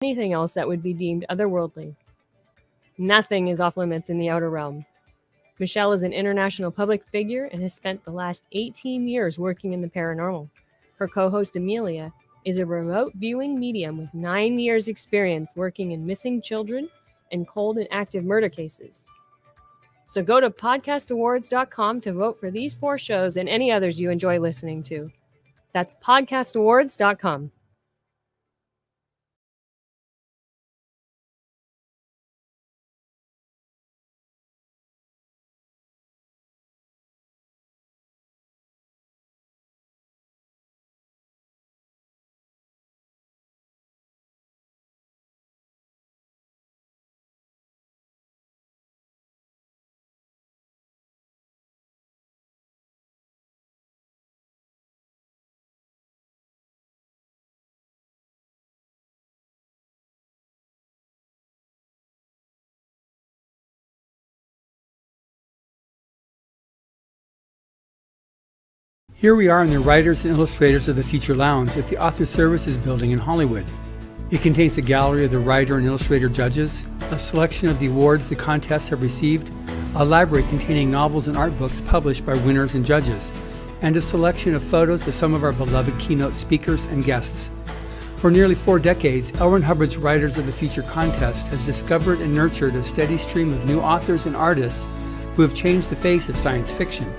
anything else that would be deemed otherworldly. Nothing is off limits in the outer realm. Michelle is an international public figure and has spent the last 18 years working in the paranormal. Her co-host Amelia is a remote viewing medium with 9 years experience working in missing children and cold and active murder cases. So go to podcastawards.com to vote for these 4 shows and any others you enjoy listening to. That's podcastawards.com. Here we are in the Writers and Illustrators of the Future Lounge at the Author Services Building in Hollywood. It contains a gallery of the writer and illustrator judges, a selection of the awards the contests have received, a library containing novels and art books published by winners and judges, and a selection of photos of some of our beloved keynote speakers and guests. For nearly 4 decades, L. Ron Hubbard's Writers of the Future contest has discovered and nurtured a steady stream of new authors and artists who have changed the face of science fiction.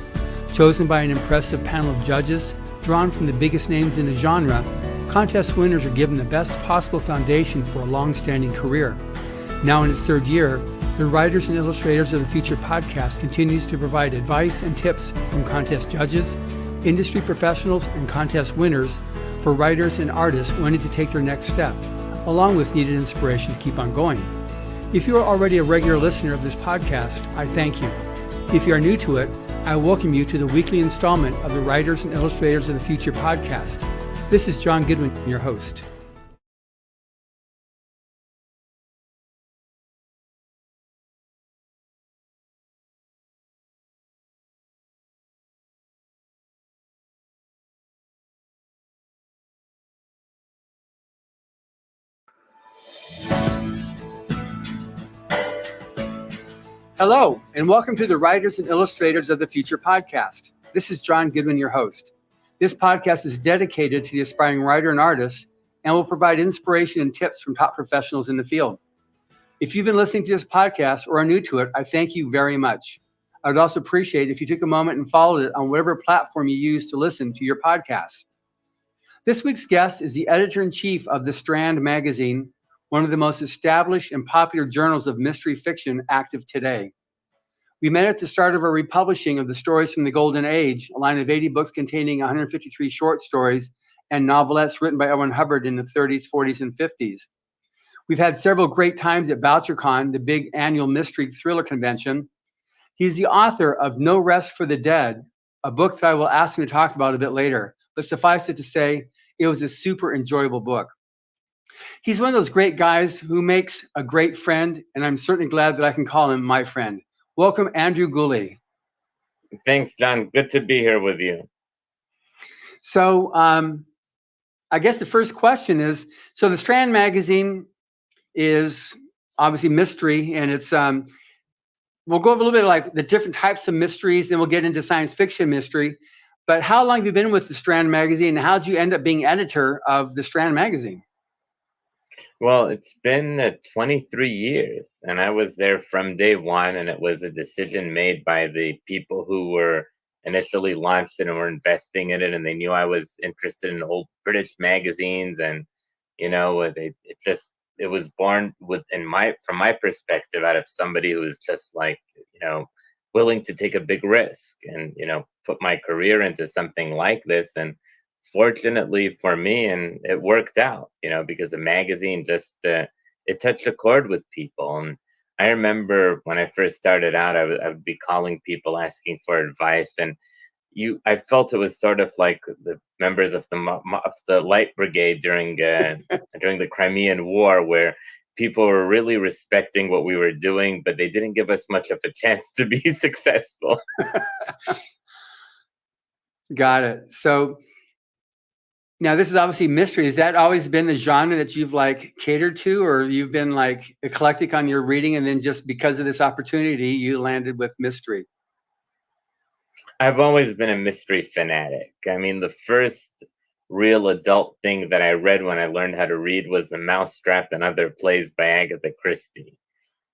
Chosen by an impressive panel of judges, drawn from the biggest names in the genre, contest winners are given the best possible foundation for a long-standing career. Now in its 3rd year, the Writers and Illustrators of the Future podcast continues to provide advice and tips from contest judges, industry professionals, and contest winners for writers and artists wanting to take their next step, along with needed inspiration to keep on going. If you are already a regular listener of this podcast, I thank you. If you are new to it, I welcome you to the weekly installment of the Writers and Illustrators of the Future podcast. This is John Goodwin, your host. Hello, and welcome to the Writers and Illustrators of the Future podcast. This is John Goodwin, your host. This podcast is dedicated to the aspiring writer and artist and will provide inspiration and tips from top professionals in the field. If you've been listening to this podcast or are new to it, I thank you very much. I would also appreciate if you took a moment and followed it on whatever platform you use to listen to your podcasts. This week's guest is the editor-in-chief of the Strand Magazine, one of the most established and popular journals of mystery fiction active today. We met at the start of our republishing of the Stories from the Golden Age, a line of 80 books containing 153 short stories and novelettes written by L. Ron Hubbard in the 30s, 40s, and 50s. We've had several great times at BoucherCon, the big annual mystery thriller convention. He's the author of No Rest for the Dead, a book that I will ask him to talk about a bit later, but suffice it to say, it was a super enjoyable book. He's one of those great guys who makes a great friend, and I'm certainly glad that I can call him my friend. Welcome, Andrew Gulli. Thanks, John. Good to be here with you. So I guess the first question is, so the Strand Magazine is obviously mystery, and it's we'll go over a little bit like the different types of mysteries, and we'll get into science fiction mystery. But how long have you been with the Strand Magazine, and how did you end up being editor of the Strand Magazine? Well, it's been 23 years, and I was there from day one, and it was a decision made by the people who were initially launched it and were investing in it, and they knew I was interested in old British magazines, and it was born from my perspective out of somebody who was just like, willing to take a big risk and, put my career into something like this. And fortunately for me, and it worked out, because the magazine just, it touched a chord with people. And I remember when I first started out, I would be calling people asking for advice. And I felt it was sort of like the members of the Light Brigade during the Crimean War, where people were really respecting what we were doing, but they didn't give us much of a chance to be successful. Got it. So Now, this is obviously mystery. Has that always been the genre that you've like catered to, or you've been like eclectic on your reading, and then just because of this opportunity, you landed with mystery? I've always been a mystery fanatic. I mean, the first real adult thing that I read when I learned how to read was The Mousetrap and Other Plays by Agatha Christie.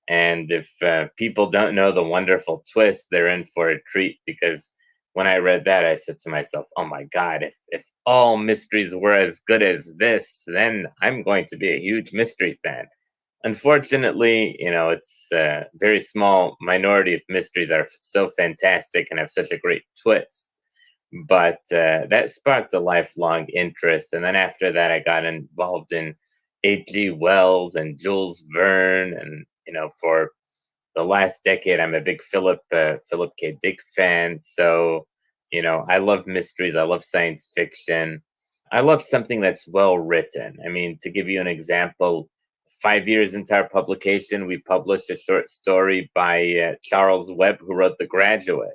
And if people don't know the wonderful twist, they're in for a treat, because when I read that, I said to myself, oh my God, if all mysteries were as good as this, then I'm going to be a huge mystery fan. Unfortunately, it's a very small minority of mysteries are so fantastic and have such a great twist. But that sparked a lifelong interest. And then after that, I got involved in H.G. Wells and Jules Verne. And, for the last decade, I'm a big Philip K. Dick fan. So, I love mysteries. I love science fiction. I love something that's well written. I mean, to give you an example, 5 years into our publication, we published a short story by Charles Webb, who wrote The Graduate.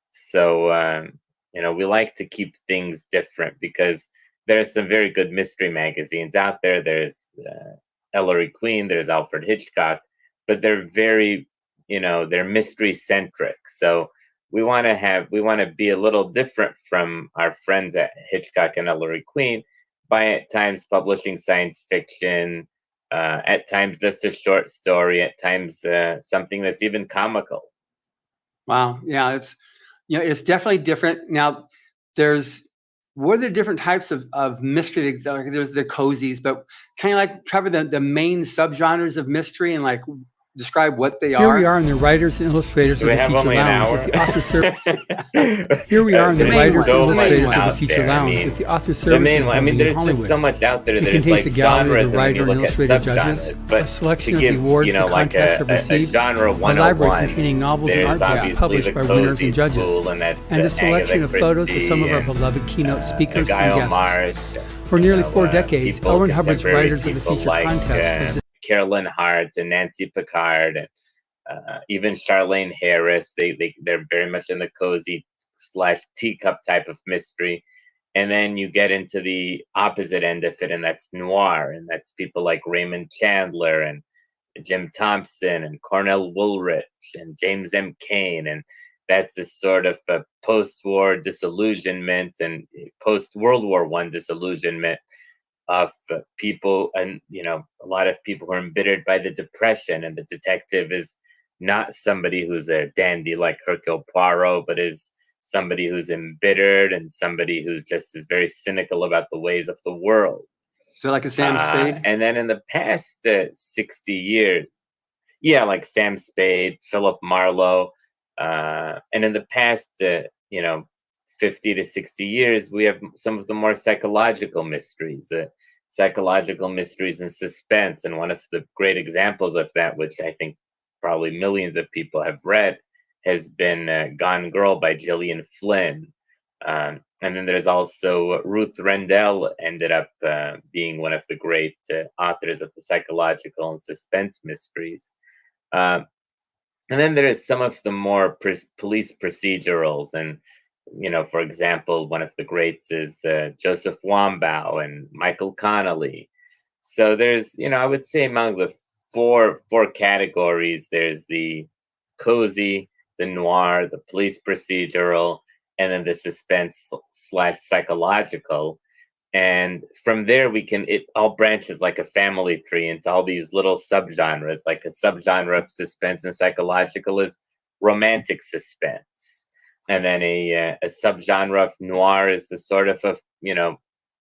So, we like to keep things different, because there's some very good mystery magazines out there. There's Ellery Queen, there's Alfred Hitchcock, but they're very, they're mystery centric. So we want to be a little different from our friends at Hitchcock and Ellery Queen by at times publishing science fiction, at times just a short story, at times something that's even comical. Wow. Yeah, it's definitely different. Now, what are the different types of mystery? There's the cozies, but kind of like cover the main subgenres of mystery and like describe what they are. Here we are in the Writers and Illustrators of the Feature Lounge with the author service. Here we are in the Writers and Illustrators of the Feature Lounge with the author services building in there's Hollywood. just so much out there. It There's contains like the gallery of genres, the writer and illustrator judges, a selection of the awards the contests have received, a library containing novels and art books published by winners and judges, and a selection of photos of some of our beloved keynote speakers and guests. For nearly 4 decades, L. Hubbard's Writers of the Feature contest has Carolyn Hart and Nancy Picard and even Charlene Harris. They're very much in the cozy / teacup type of mystery. And then you get into the opposite end of it, and that's noir, and that's people like Raymond Chandler and Jim Thompson and Cornell Woolrich and James M. Cain. And that's a sort of a post-war disillusionment and post-World War I disillusionment of people, and a lot of people who are embittered by the Depression, and the detective is not somebody who's a dandy like Hercule Poirot, but is somebody who's embittered and somebody who's just is very cynical about the ways of the world. So like a Sam Spade? And then in the past 60 years, like Sam Spade, Philip Marlowe, and in the past 50 to 60 years, we have some of the more psychological mysteries and suspense. And one of the great examples of that, which I think probably millions of people have read, has been Gone Girl by Gillian Flynn. And then there's also Ruth Rendell ended up being one of the great authors of the psychological and suspense mysteries. And then there is some of the more police procedurals. And, for example, one of the greats is Joseph Wambaugh and Michael Connelly. So there's, I would say among the four categories, there's the cozy, the noir, the police procedural, and then the suspense / psychological. And from there, it all branches like a family tree into all these little subgenres. Like a subgenre of suspense and psychological is romantic suspense. And then a subgenre of noir is the sort of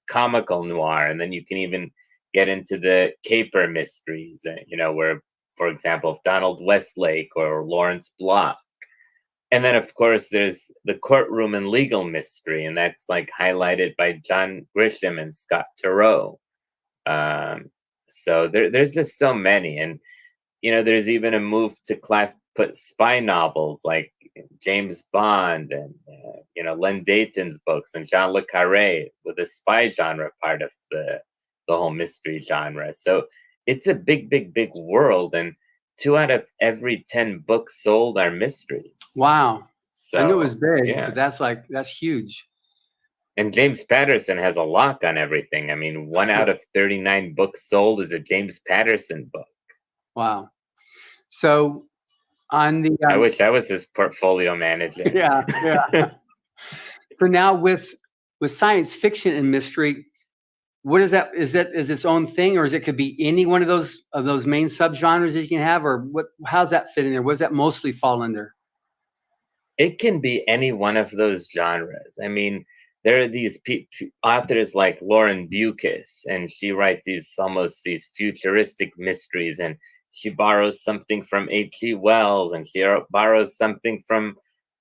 comical noir. And then you can even get into the caper mysteries, where, for example, Donald Westlake or Lawrence Block. And then, of course, there's the courtroom and legal mystery, and that's like highlighted by John Grisham and Scott Turow. So there's just so many. And, there's even a move to put spy novels like James Bond and, Len Deighton's books and Jean Le Carré with the spy genre part of the whole mystery genre. So it's a big, big, big world. And 2 out of every 10 books sold are mysteries. Wow. So, I knew it was big, but that's huge. And James Patterson has a lock on everything. I mean, 1 out of 39 books sold is a James Patterson book. Wow. So on the... I wish I was his portfolio manager. Yeah. So now with science fiction and mystery, what is that? Is its own thing, or it could be any one of those main subgenres that you can have, or what? How's that fit in there? What does that mostly fall under? It can be any one of those genres. I mean, there are these authors like Lauren Bukis, and she writes almost these futuristic mysteries, and she borrows something from H.G. Wells, and she borrows something from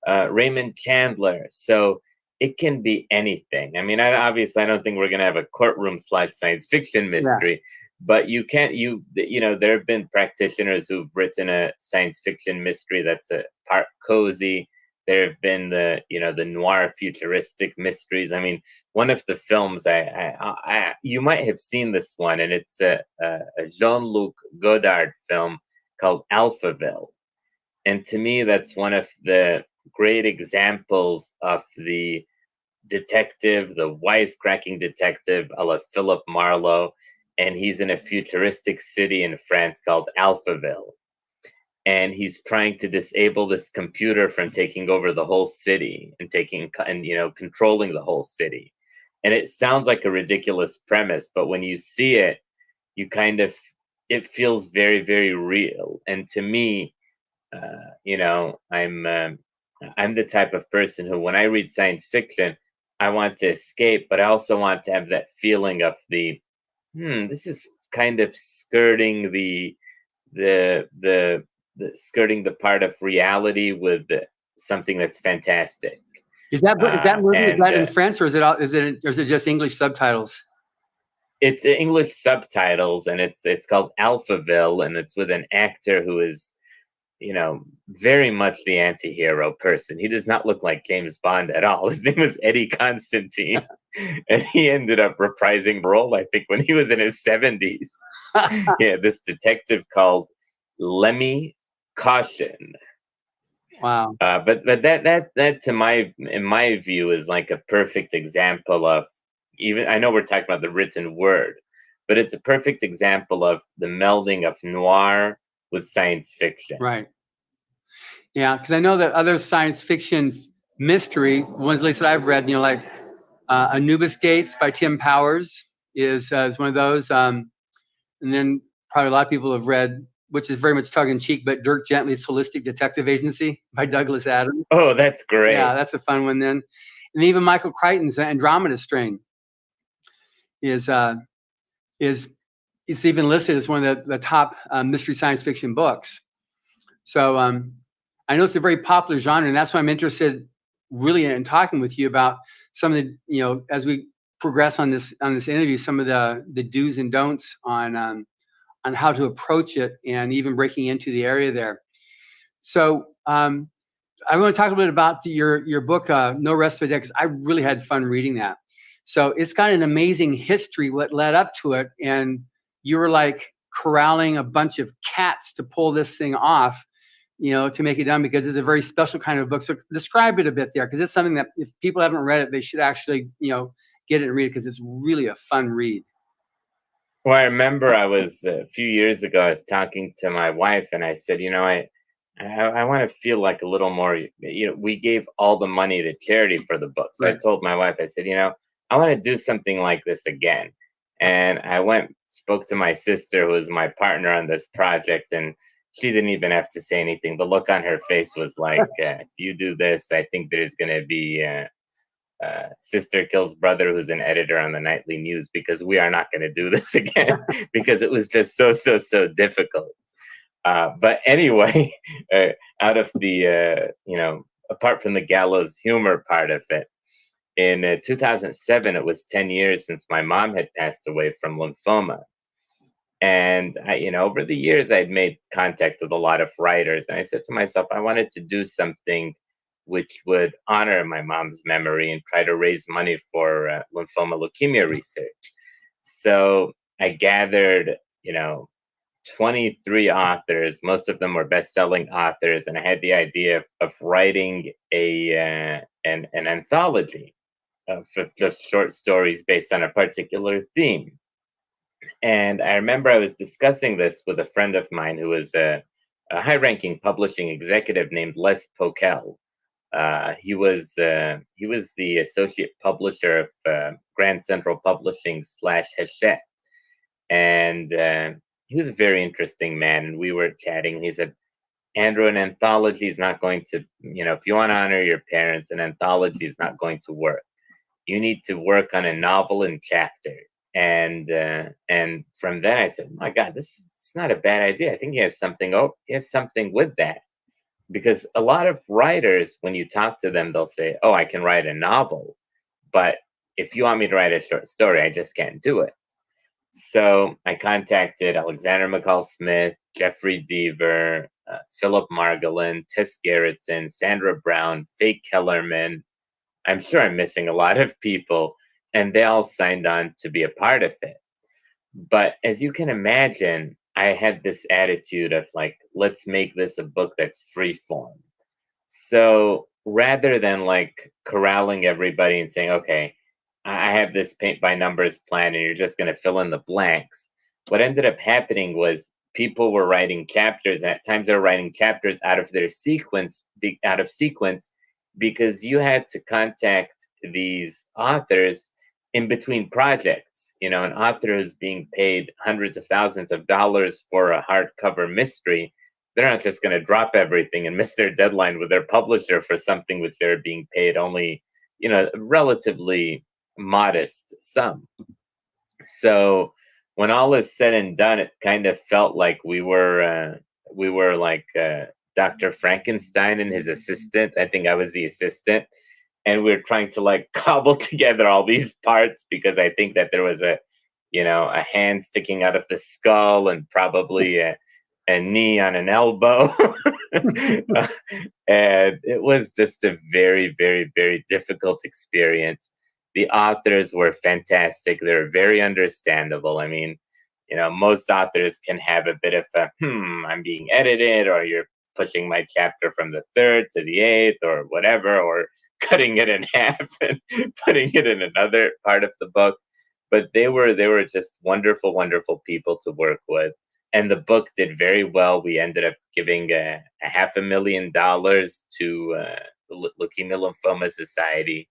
Raymond Chandler. So it can be anything. I mean, I don't think we're going to have a courtroom / science fiction mystery, but you can't, there have been practitioners who've written a science fiction mystery that's a part cozy. There have been the noir futuristic mysteries. I mean, one of the films you might have seen this one, and it's a Jean-Luc Godard film called Alphaville. And to me, that's one of the great examples of the detective, the wisecracking detective, a la Philip Marlowe, and he's in a futuristic city in France called Alphaville. And he's trying to disable this computer from taking over the whole city and controlling the whole city. And it sounds like a ridiculous premise, but when you see it, it feels very, very real. And to me, I'm the type of person who, when I read science fiction, I want to escape, but I also want to have that feeling of this is kind of skirting skirting the part of reality with something that's fantastic. Is that movie in French, or is it just English subtitles? It's English subtitles, and it's called Alphaville, and it's with an actor who is, very much the anti-hero person. He does not look like James Bond at all. His name is Eddie Constantine, and he ended up reprising the role, I think, when he was in his 70s. Yeah, this detective called Lemmy Caution. Wow. But that in my view is like a perfect example of, even, I know we're talking about the written word, but it's a perfect example of the melding of noir with science fiction. Right. Yeah, because I know that other science fiction mystery ones, at least that I've read, like Anubis Gates by Tim Powers is one of those. And then probably a lot of people have read, which is very much tongue-in-cheek, but Dirk Gently's Holistic Detective Agency by Douglas Adams. Oh, that's great. Yeah, that's a fun one then. And even Michael Crichton's Andromeda Strain is it's even listed as one of the top mystery science fiction books. So I know it's a very popular genre, and that's why I'm interested really in talking with you about some of the, as we progress on this interview, some of the do's and don'ts on how to approach it, and even breaking into the area there. So I want to talk a little bit about your book, No Rest for the Dead, because I really had fun reading that. So it's got an amazing history, what led up to it, and you were like corralling a bunch of cats to pull this thing off, to make it done, because it's a very special kind of book. So describe it a bit there, because it's something that if people haven't read it, they should actually, get it and read it, because it's really a fun read. Well, I remember a few years ago, I was talking to my wife, and I said, I want to feel like a little more, we gave all the money to charity for the book. So right. I told my wife, I said, I want to do something like this again. And I spoke to my sister, who was my partner on this project, and she didn't even have to say anything. The look on her face was like, if you do this, I think there's going to be sister kills brother, who's an editor on the Nightly News, because we are not going to do this again, because it was just so difficult. But anyway, out of the, apart from the gallows humor part of it, in 2007, it was 10 years since my mom had passed away from lymphoma. And over the years, I'd made contact with a lot of writers. And I said to myself, I wanted to do something which would honor my mom's memory and try to raise money for lymphoma leukemia research. So I gathered, 23 authors. Most of them were best-selling authors. And I had the idea of writing an anthology. just short stories based on a particular theme. And I remember I was discussing this with a friend of mine who was a high-ranking publishing executive named Les Pokel. He was the associate publisher of Grand Central Publishing / Hachette, and he was a very interesting man. And we were chatting. He said, "Andrew, an anthology is not going to, if you want to honor your parents, an anthology is not going to work. You need to work on a novel in chapter." And from then I said, "My God, it's not a bad idea. I think he has something. Oh, he has something with that." Because a lot of writers, when you talk to them, they'll say, "Oh, I can write a novel, but if you want me to write a short story, I just can't do it." So I contacted Alexander McCall Smith, Jeffrey Deaver, Philip Margolin, Tess Gerritsen, Sandra Brown, Faye Kellerman. I'm sure I'm missing a lot of people, and they all signed on to be a part of it. But as you can imagine, I had this attitude of like, let's make this a book that's free form. So rather than like corralling everybody and saying, okay, I have this paint by numbers plan and you're just going to fill in the blanks, what ended up happening was people were writing chapters, and at times they were writing chapters out of sequence, because you had to contact these authors in between projects. An author is being paid hundreds of thousands of dollars for a hardcover mystery. They're not just going to drop everything and miss their deadline with their publisher for something which they're being paid only, a relatively modest sum. So when all is said and done, it kind of felt like we were like Dr. Frankenstein and his assistant. I think I was the assistant. And we were trying to like cobble together all these parts, because I think that there was a hand sticking out of the skull and probably a knee on an elbow. And it was just a very, very, very difficult experience. The authors were fantastic. They were very understandable. I mean, most authors can have a bit of a, I'm being edited, or you're pushing my chapter from the 3rd to the 8th or whatever, or cutting it in half and putting it in another part of the book. But they were just wonderful, wonderful people to work with. And the book did very well. We ended up giving a $500,000 to the Leukemia Lymphoma Society.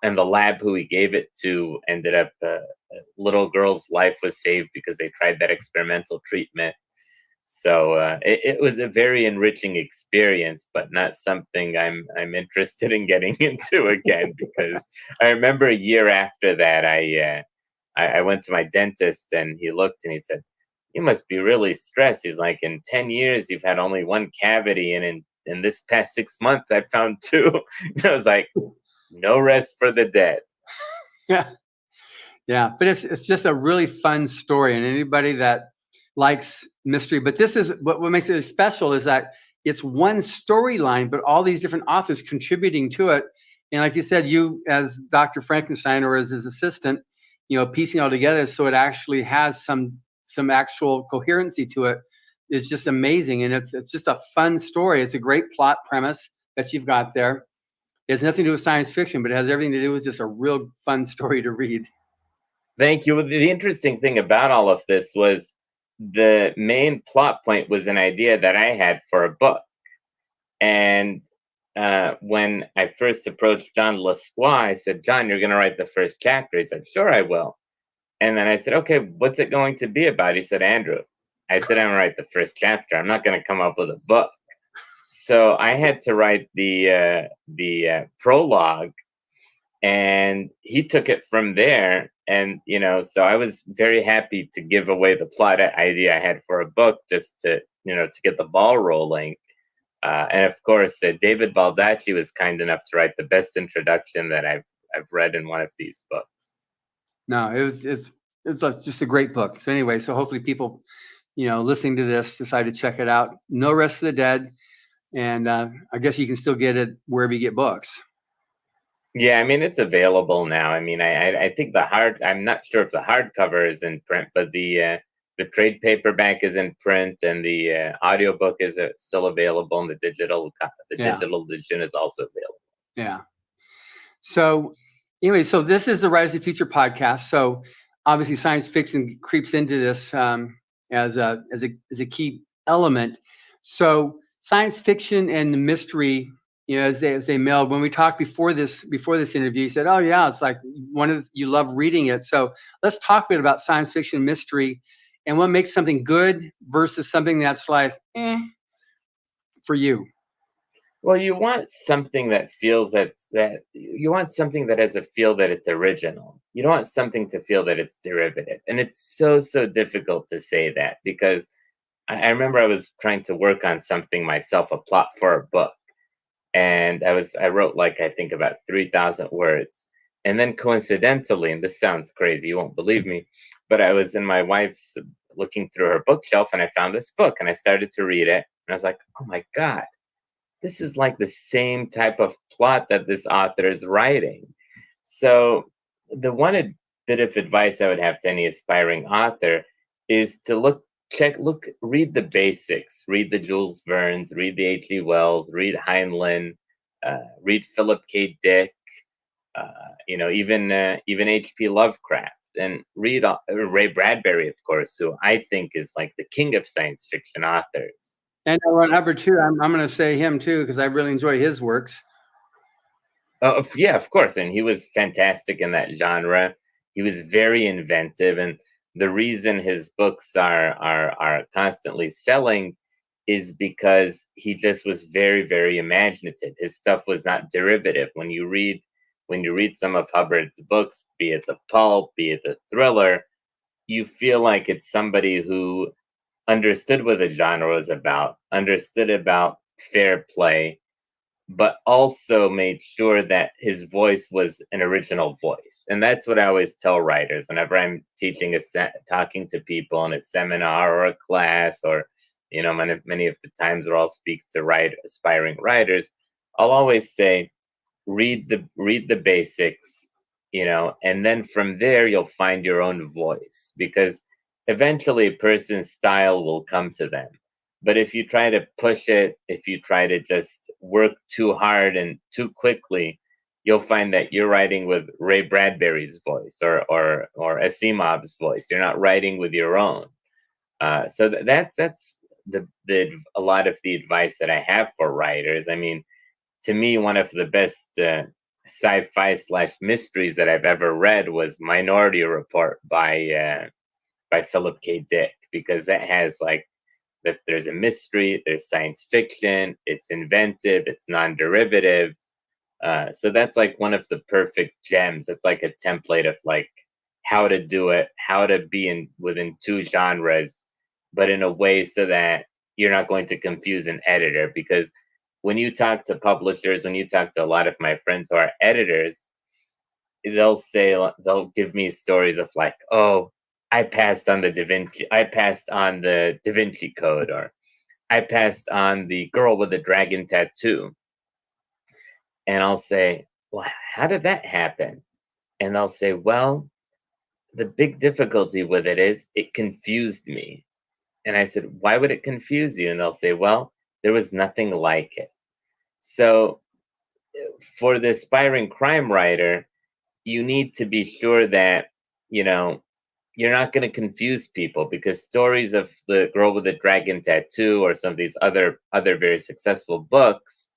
And the lab who we gave it to ended up, a little girl's life was saved because they tried that experimental treatment. So it was a very enriching experience, but not something I'm interested in getting into again, because I remember a year after that, I went to my dentist and he looked and he said, "You must be really stressed." He's like, "In 10 years, you've had only one cavity, and in this past 6 months, I found 2. And I was like, no rest for the dead. Yeah. But it's just a really fun story, and anybody that likes mystery. But this is what makes it special, is that it's one storyline, but all these different authors contributing to it. And like you said, you as Dr. Frankenstein or as his assistant, piecing it all together so it actually has some actual coherency to it is just amazing. And it's just a fun story. It's a great plot premise that you've got there. It has nothing to do with science fiction, but it has everything to do with just a real fun story to read. Thank you. The interesting thing about all of this was the main plot point was an idea that I had for a book. And when I first approached John Lesquois, I said, "John, you're going to write the first chapter." He said, "Sure, I will." And then I said, "Okay, what's it going to be about?" He said, "Andrew." I said, "I'm going to write the first chapter. I'm not going to come up with a book." So I had to write the prologue, and he took it from there. And, so I was very happy to give away the plot idea I had for a book, just to get the ball rolling. And of course, David Baldacci was kind enough to write the best introduction that I've read in one of these books. No, it's just a great book. So anyway, so hopefully people, listening to this decide to check it out. No Rest for the Dead. And I guess you can still get it wherever you get books. Yeah, I mean, it's available now. I mean, I think I'm not sure if the hardcover is in print, but the trade paperback is in print, and the audiobook is still available, and the digital edition is also available. Yeah. So Anyway, so this is the Writers of the Future podcast. So obviously science fiction creeps into this as a key element. So science fiction and mystery, as they meld. When we talked before this interview, you said, "Oh yeah, it's like you love reading it." So let's talk a bit about science fiction and mystery, and what makes something good versus something that's like, for you. Well, you want something that feels you want something that has a feel that it's original. You don't want something to feel that it's derivative. And it's so difficult to say that, because I remember I was trying to work on something myself, a plot for a book. And I wrote I think about 3,000 words. And then coincidentally, and this sounds crazy, you won't believe me, but I was in my wife's looking through her bookshelf and I found this book and I started to read it. And I was like, oh my God, this is like the same type of plot that this author is writing. So the one bit of advice I would have to any aspiring author is to read the basics, read the Jules Verne's, read the H.G. Wells, read Heinlein, read Philip K. Dick, even H.P. Lovecraft, and read Ray Bradbury, of course, who I think is like the king of science fiction authors. And R100 too. I'm going to say him too, because I really enjoy his works. Yeah, of course. And he was fantastic in that genre. He was very inventive. And the reason his books are constantly selling is because he just was very, very imaginative. His stuff was not derivative. When you read some of Hubbard's books, be it the pulp, be it the thriller, you feel like it's somebody who understood what the genre was about, understood about fair play, but also made sure that his voice was an original voice. And that's what I always tell writers whenever I'm teaching talking to people in a seminar or a class, or many of the times where I'll speak to aspiring writers, I'll always say, read the basics, and then from there you'll find your own voice, because eventually a person's style will come to them. But if you try to push it, if you try to just work too hard and too quickly, you'll find that you're writing with Ray Bradbury's voice or Asimov's voice. You're not writing with your own. So that's a lot of the advice that I have for writers. I mean, to me, one of the best sci-fi / mysteries that I've ever read was Minority Report by Philip K. Dick, because that has that there's a mystery, there's science fiction, it's inventive, it's non-derivative. So that's one of the perfect gems. It's like a template of how to do it, how to be within two genres, but in a way so that you're not going to confuse an editor. Because when you talk to publishers, when you talk to a lot of my friends who are editors, they'll give me stories of oh, I passed on the Da Vinci Code, or I passed on the girl with the dragon tattoo. And I'll say, well, how did that happen? And they'll say, well, the big difficulty with it is it confused me. And I said, why would it confuse you? And they'll say, well, there was nothing like it. So for the aspiring crime writer, you need to be sure that, you're not going to confuse people, because stories of the girl with the dragon tattoo or some of these other very successful books,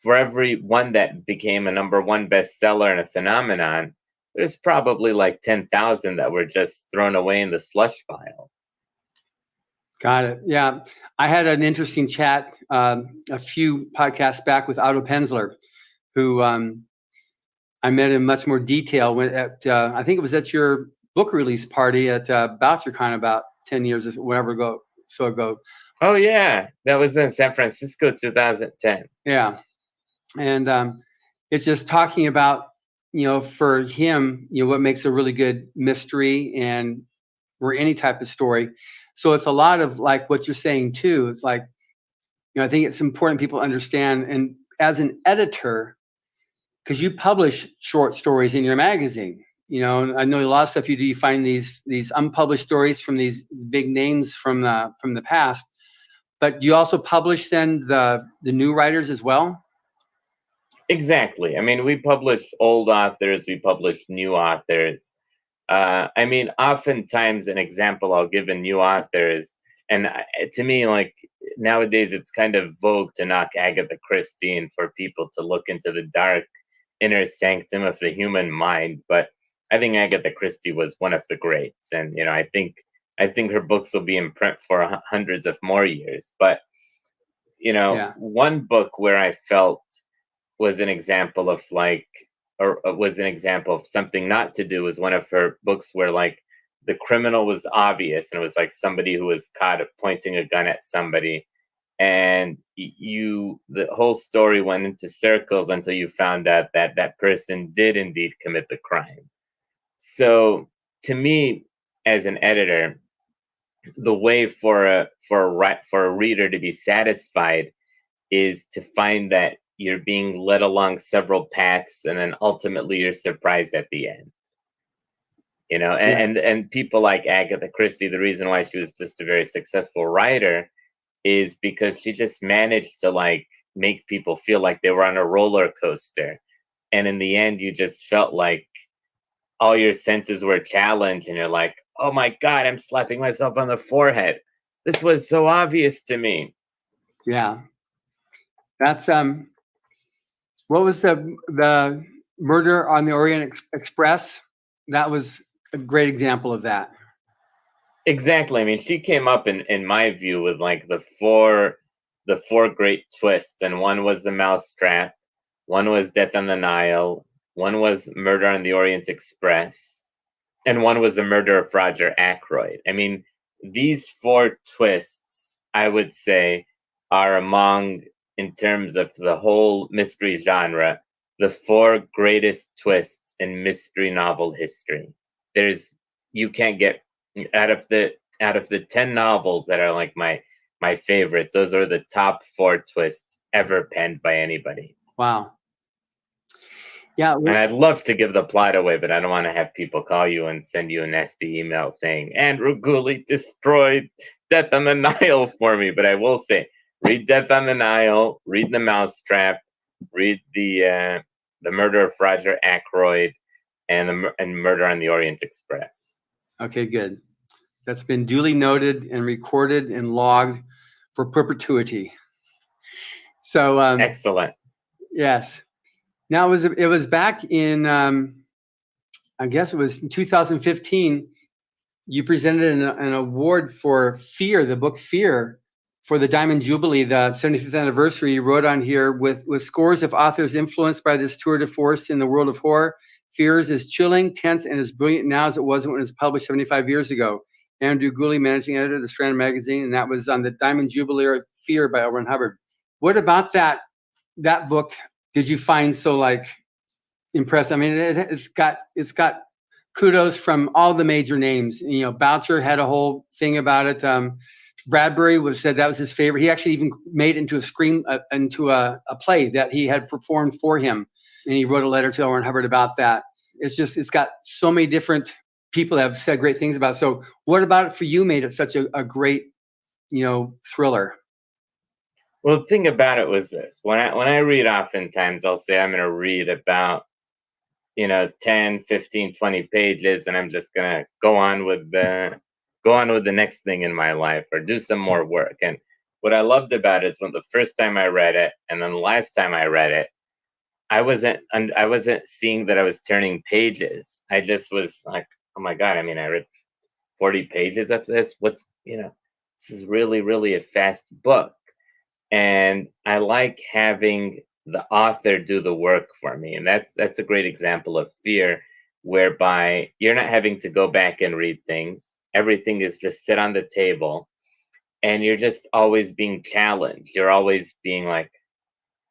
for every one that became a #1 bestseller and a phenomenon, there's probably 10,000 that were just thrown away in the slush pile. Got it. Yeah. I had an interesting chat a few podcasts back with Otto Penzler, who I met in much more detail at I think it was at your book release party at BoucherCon about 10 years or whatever ago. Oh yeah, that was in San Francisco, 2010. Yeah, and it's just talking about for him what makes a really good mystery or any type of story. So it's a lot of what you're saying too. It's I think it's important people understand, and as an editor, because you publish short stories in your magazine. I know a lot of stuff you do. You find these unpublished stories from these big names from the past, but you also publish then the new writers as well. Exactly. I mean, we publish old authors, we publish new authors. I mean, oftentimes an example I'll give in new authors, and to me, like nowadays, it's kind of vogue to knock Agatha Christie and for people to look into the dark inner sanctum of the human mind. But I think Agatha Christie was one of the greats, and you know, I think her books will be in print for hundreds of more years. But you know, one book where I felt was an example of like, or was an example of something not to do, was one of her books where like the criminal was obvious and it was like somebody who was caught pointing a gun at somebody, and the whole story went into circles until you found out that that person did indeed commit the crime. So to me, as an editor, the way for a reader to be satisfied is to find that you're being led along several paths, and then ultimately you're surprised at the end. You know, and people like Agatha Christie, the reason why she was just a very successful writer is because she just managed to like make people feel like they were on a roller coaster. And in the end, you just felt like all your senses were challenged, and you're like, oh my God, I'm slapping myself on the forehead. This was so obvious to me. Yeah. That's what was the Murder on the Orient Express? That was a great example of that. Exactly. I mean, she came up in my view with like the four great twists, and one was the Mousetrap, one was Death on the Nile, one was Murder on the Orient Express, and one was the Murder of Roger Ackroyd. I mean, these four twists, I would say, are among, in terms of the whole mystery genre, the four greatest twists in mystery novel history. You can't get out of the 10 novels that are like my favorites. Those are the top four twists ever penned by anybody. Wow. Yeah. And I'd love to give the plot away, but I don't want to have people call you and send you a nasty email saying Andrew Gulli destroyed Death on the Nile for me. But I will say, read Death on the Nile, read The Mousetrap, read the Murder of Roger Ackroyd, and Murder on the Orient Express. Okay, good. That's been duly noted and recorded and logged for perpetuity. So excellent. Yes. Now it was back in I guess it was in 2015. You presented an award for Fear, the book Fear, for the Diamond Jubilee, the 75th anniversary. You wrote on here, with scores of authors influenced by this tour de force in the world of horror, Fear is as chilling, tense, and as brilliant now as it was when it was published 75 years ago. Andrew Gulli, managing editor of the Strand Magazine, and that was on the Diamond Jubilee of Fear by R100. What about that book did you find so like impressive? I mean, it's got kudos from all the major names. You know, Boucher had a whole thing about it. Bradbury said that was his favorite. He actually even made it into a play that he had performed for him, and he wrote a letter to R100 about that. It's got so many different people that have said great things about it. So what about it for you made it such a great, thriller? Well, the thing about it was this. When I read, oftentimes I'll say I'm going to read about 10, 15, 20 pages, and I'm just going to go on with the next thing in my life or do some more work. And what I loved about it is when the first time I read it and then the last time I read it, I wasn't seeing that I was turning pages. I just was like, oh my God, I mean, I read 40 pages of this. This is really, really a fast book. And I like having the author do the work for me. And that's a great example of Fear, whereby you're not having to go back and read things. Everything is just sit on the table, and you're just always being challenged. You're always being like,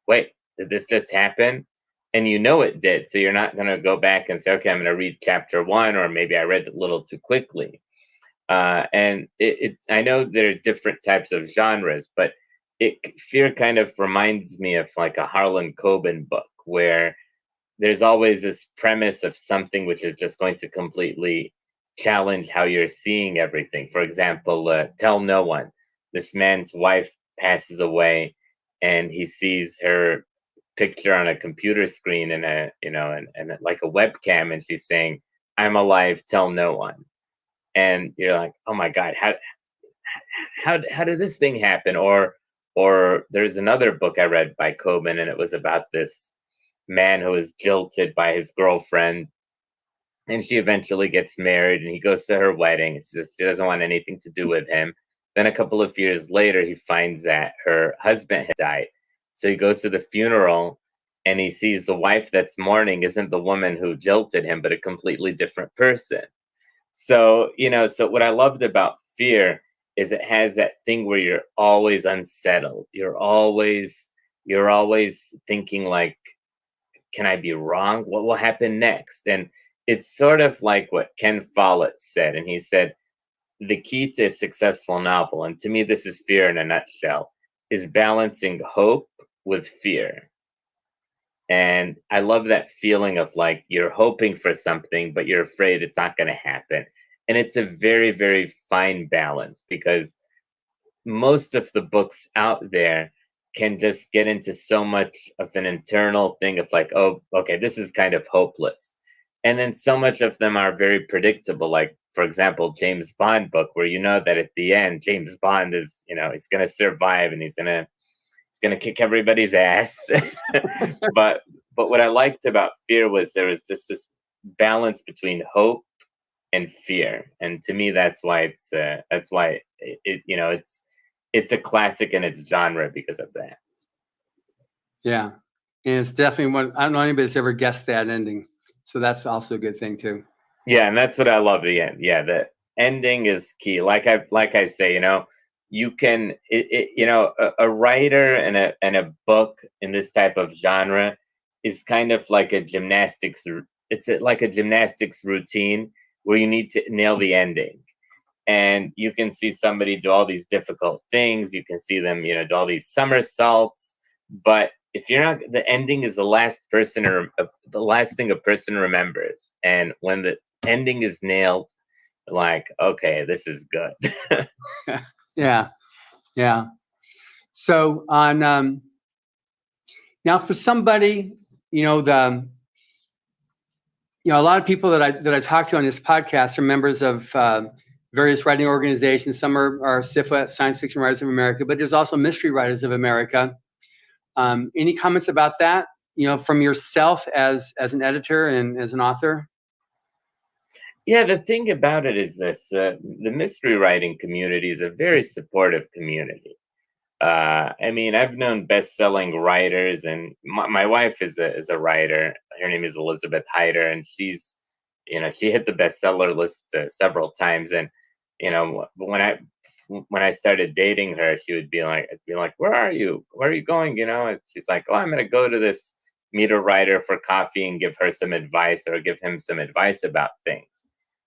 wait, did this just happen? And it did. So you're not going to go back and say, okay, I'm going to read chapter 1, or maybe I read it a little too quickly. And I know there are different types of genres, but Fear kind of reminds me of like a Harlan Coben book, where there's always this premise of something which is just going to completely challenge how you're seeing everything. For example, Tell No One. This man's wife passes away, and he sees her picture on a computer screen and and like a webcam, and she's saying, "I'm alive, tell no one." And you're like, "Oh my God, how did this thing happen?" Or there's another book I read by Coben, and it was about this man who was jilted by his girlfriend, and she eventually gets married, and he goes to her wedding. She says she doesn't want anything to do with him. Then a couple of years later, he finds that her husband had died. So he goes to the funeral, and he sees the wife that's mourning isn't the woman who jilted him, but a completely different person. So, so what I loved about Fear is it has that thing where you're always unsettled. You're always thinking like, can I be wrong? What will happen next? And it's sort of like what Ken Follett said. And he said, the key to a successful novel, and to me, this is Fear in a nutshell, is balancing hope with fear. And I love that feeling of like, you're hoping for something, but you're afraid it's not going to happen. And it's a very, very fine balance, because most of the books out there can just get into so much of an internal thing of like, oh, okay, this is kind of hopeless. And then so much of them are very predictable. Like, for example, James Bond book, where you know that at the end, James Bond is, he's going to survive and he's going to kick everybody's ass. But what I liked about Fear was there was just this balance between hope and fear, and to me, that's why it's a classic in its genre because of that. Yeah, and it's definitely one. I don't know anybody that's ever guessed that ending, so that's also a good thing too. Yeah, and that's what I love. The end. Yeah, the ending is key. Like I say, you can a writer and a book in this type of genre is kind of like a gymnastics. It's like a gymnastics routine where you need to nail the ending. And you can see somebody do all these difficult things. You can see them, do all these somersaults. But if you're not, the ending is the last thing a person remembers. And when the ending is nailed, like, okay, this is good. Yeah. So on now for somebody, a lot of people that I talk to on this podcast are members of various writing organizations. Some are SFWA, Science Fiction Writers of America, but there's also Mystery Writers of America. Any comments about that, from yourself as an editor and as an author? Yeah, the thing about it is this, the mystery writing community is a very supportive community. I mean, I've known best-selling writers, and my wife is a writer. Her name is Elizabeth Hyder, and she's, she hit the bestseller list several times. And, when I started dating her, she would be like, where are you? Where are you going? And she's like, oh, I'm going to go to this meet a writer for coffee and give her some advice or give him some advice about things.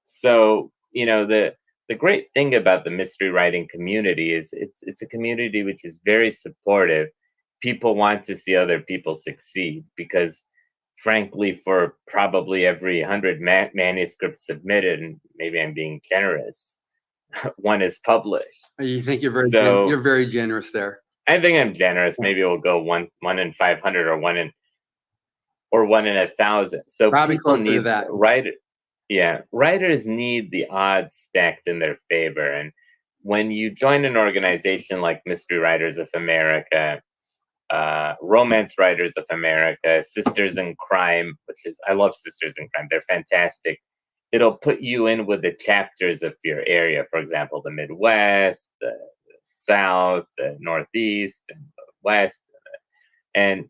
So, the great thing about the mystery writing community is it's a community which is very supportive. People want to see other people succeed because, frankly, for probably every 100 manuscripts submitted, and maybe I'm being generous, one is published. You think you're very generous there? I think I'm generous. Maybe we'll go one in 500 or one in 1,000. So probably people need that. Writers need the odds stacked in their favor. And when you join an organization like Mystery Writers of America, Romance Writers of America, Sisters in Crime, I love Sisters in Crime. They're fantastic. It'll put you in with the chapters of your area. For example, the Midwest, the South, the Northeast, and the West. And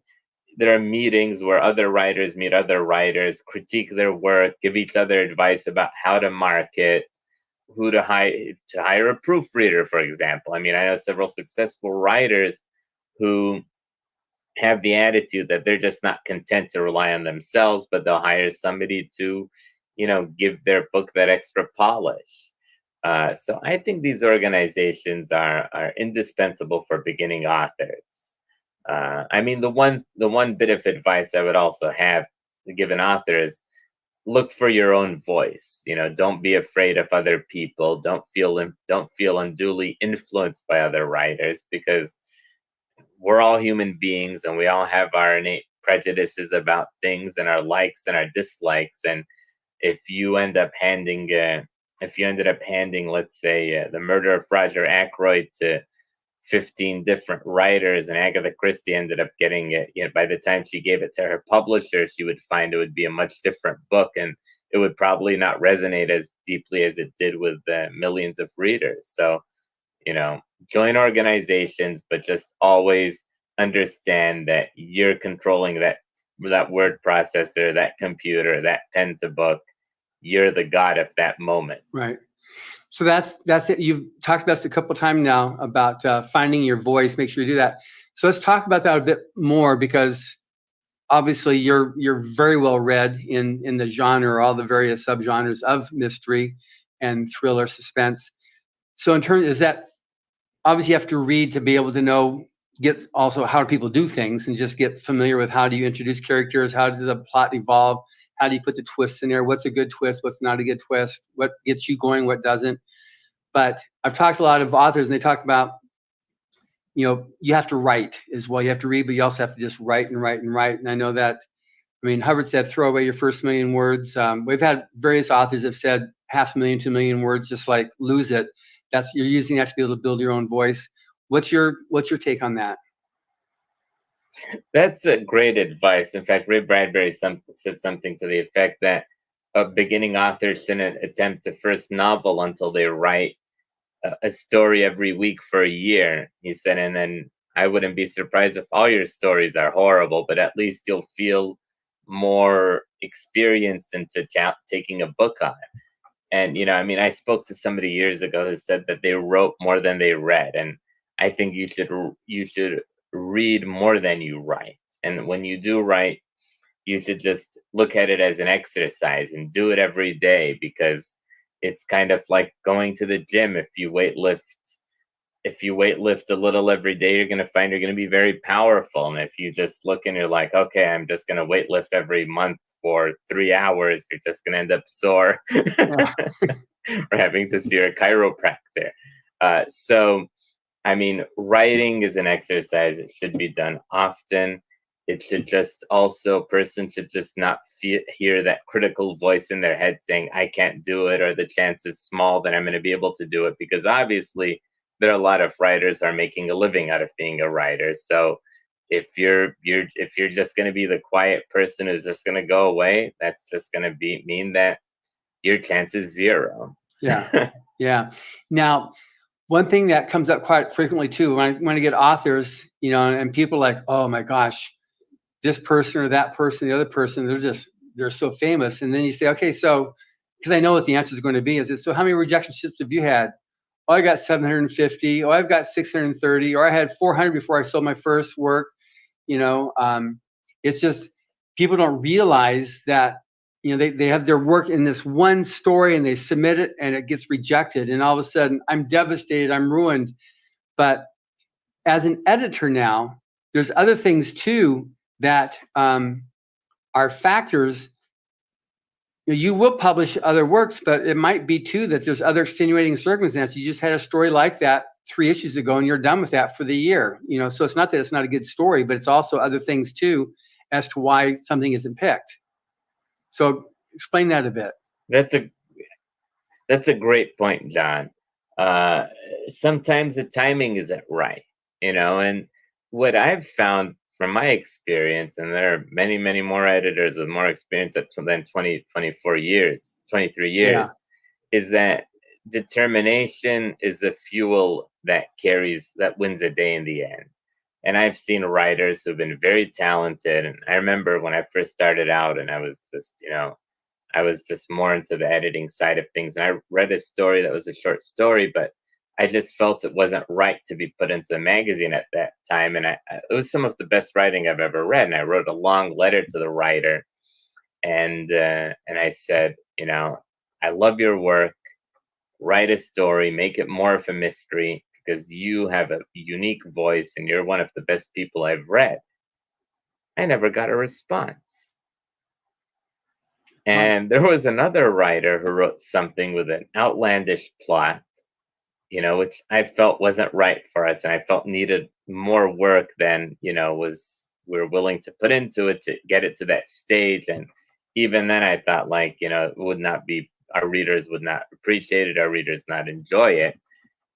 there are meetings where other writers meet other writers, critique their work, give each other advice about how to market, who to hire a proofreader, for example. I mean, I know several successful writers who have the attitude that they're just not content to rely on themselves, but they'll hire somebody to, give their book that extra polish. So I think these organizations are indispensable for beginning authors. I mean, the one bit of advice I would also have to give an author is look for your own voice. Don't be afraid of other people. Don't feel unduly influenced by other writers, because we're all human beings and we all have our innate prejudices about things and our likes and our dislikes. And if you end up handing, let's say, The Murder of Roger Ackroyd to 15 different writers, and Agatha Christie ended up getting it, by the time she gave it to her publisher, she would find it would be a much different book, and it would probably not resonate as deeply as it did with the millions of readers. So, join organizations, but just always understand that you're controlling that word processor, that computer, that pen to book. You're the god of that moment. Right. So that's it. You've talked about this a couple of times now about finding your voice. Make sure you do that. So let's talk about that a bit more, because obviously you're very well read in the genre, all the various subgenres of mystery and thriller, suspense. So in terms, is that obviously you have to read to be able to get also how do people do things, and just get familiar with how do you introduce characters, how does the plot evolve, how do you put the twists in there, what's a good twist, what's not a good twist, what gets you going, what doesn't. But I've talked to a lot of authors, and they talk about, you have to write as well. You have to read, but you also have to just write and write and write. And I know that, Hubbard said, throw away your first million words. We've had various authors have said 500,000, 2 million words, just like lose it. You're using that to be able to build your own voice. What's your take on that? That's a great advice. In fact, Ray Bradbury said something to the effect that a beginning author shouldn't attempt a first novel until they write a story every week for a year. He said, and then I wouldn't be surprised if all your stories are horrible, but at least you'll feel more experienced into taking a book on. And, I spoke to somebody years ago who said that they wrote more than they read. And I think you should read more than you write. And when you do write, you should just look at it as an exercise and do it every day, because it's kind of like going to the gym. If you weightlift a little every day, you're going to find you're going to be very powerful. And if you just look and you're like, okay, I'm just going to weightlift every month for 3 hours, you're just going to end up sore or having to see your chiropractor. So, writing is an exercise. It should be done often. It should just person should just not hear that critical voice in their head saying, I can't do it, or the chance is small that I'm going to be able to do it, because obviously there are a lot of writers who are making a living out of being a writer. So if you're just going to be the quiet person who's just going to go away, that's just going to mean that your chance is zero. Yeah. Yeah. Now, one thing that comes up quite frequently too, when I get authors, and people are like, oh my gosh, this person or that person, the other person, they're so famous. And then you say, okay, so, because I know what the answer is going to be, so how many rejection ships have you had? Oh, I got 750. Oh, I've got 630. Or I had 400 before I sold my first work. It's just, people don't realize that, they have their work in this one story and they submit it and it gets rejected. And all of a sudden I'm devastated, I'm ruined. But as an editor now, there's other things too that are factors. You will publish other works, but it might be too that there's other extenuating circumstances. You just had a story like that 3 issues ago and you're done with that for the year. So it's not that it's not a good story, but it's also other things too as to why something isn't picked. So explain that a bit. That's a great point, John. Sometimes the timing isn't right, and what I've found from my experience, and there are many, many more editors with more experience than 23 years, is that determination is the fuel that wins the day in the end. And I've seen writers who've been very talented. And I remember when I first started out and I was just more into the editing side of things. And I read a story that was a short story, but I just felt it wasn't right to be put into the magazine at that time. And it was some of the best writing I've ever read. And I wrote a long letter to the writer. And I said, I love your work. Write a story, make it more of a mystery, because you have a unique voice and you're one of the best people I've read. I never got a response. And there was another writer who wrote something with an outlandish plot, which I felt wasn't right for us, and I felt needed more work than, was we're willing to put into it to get it to that stage. And even then I thought, like, it would not be, our readers would not appreciate it, our readers not enjoy it.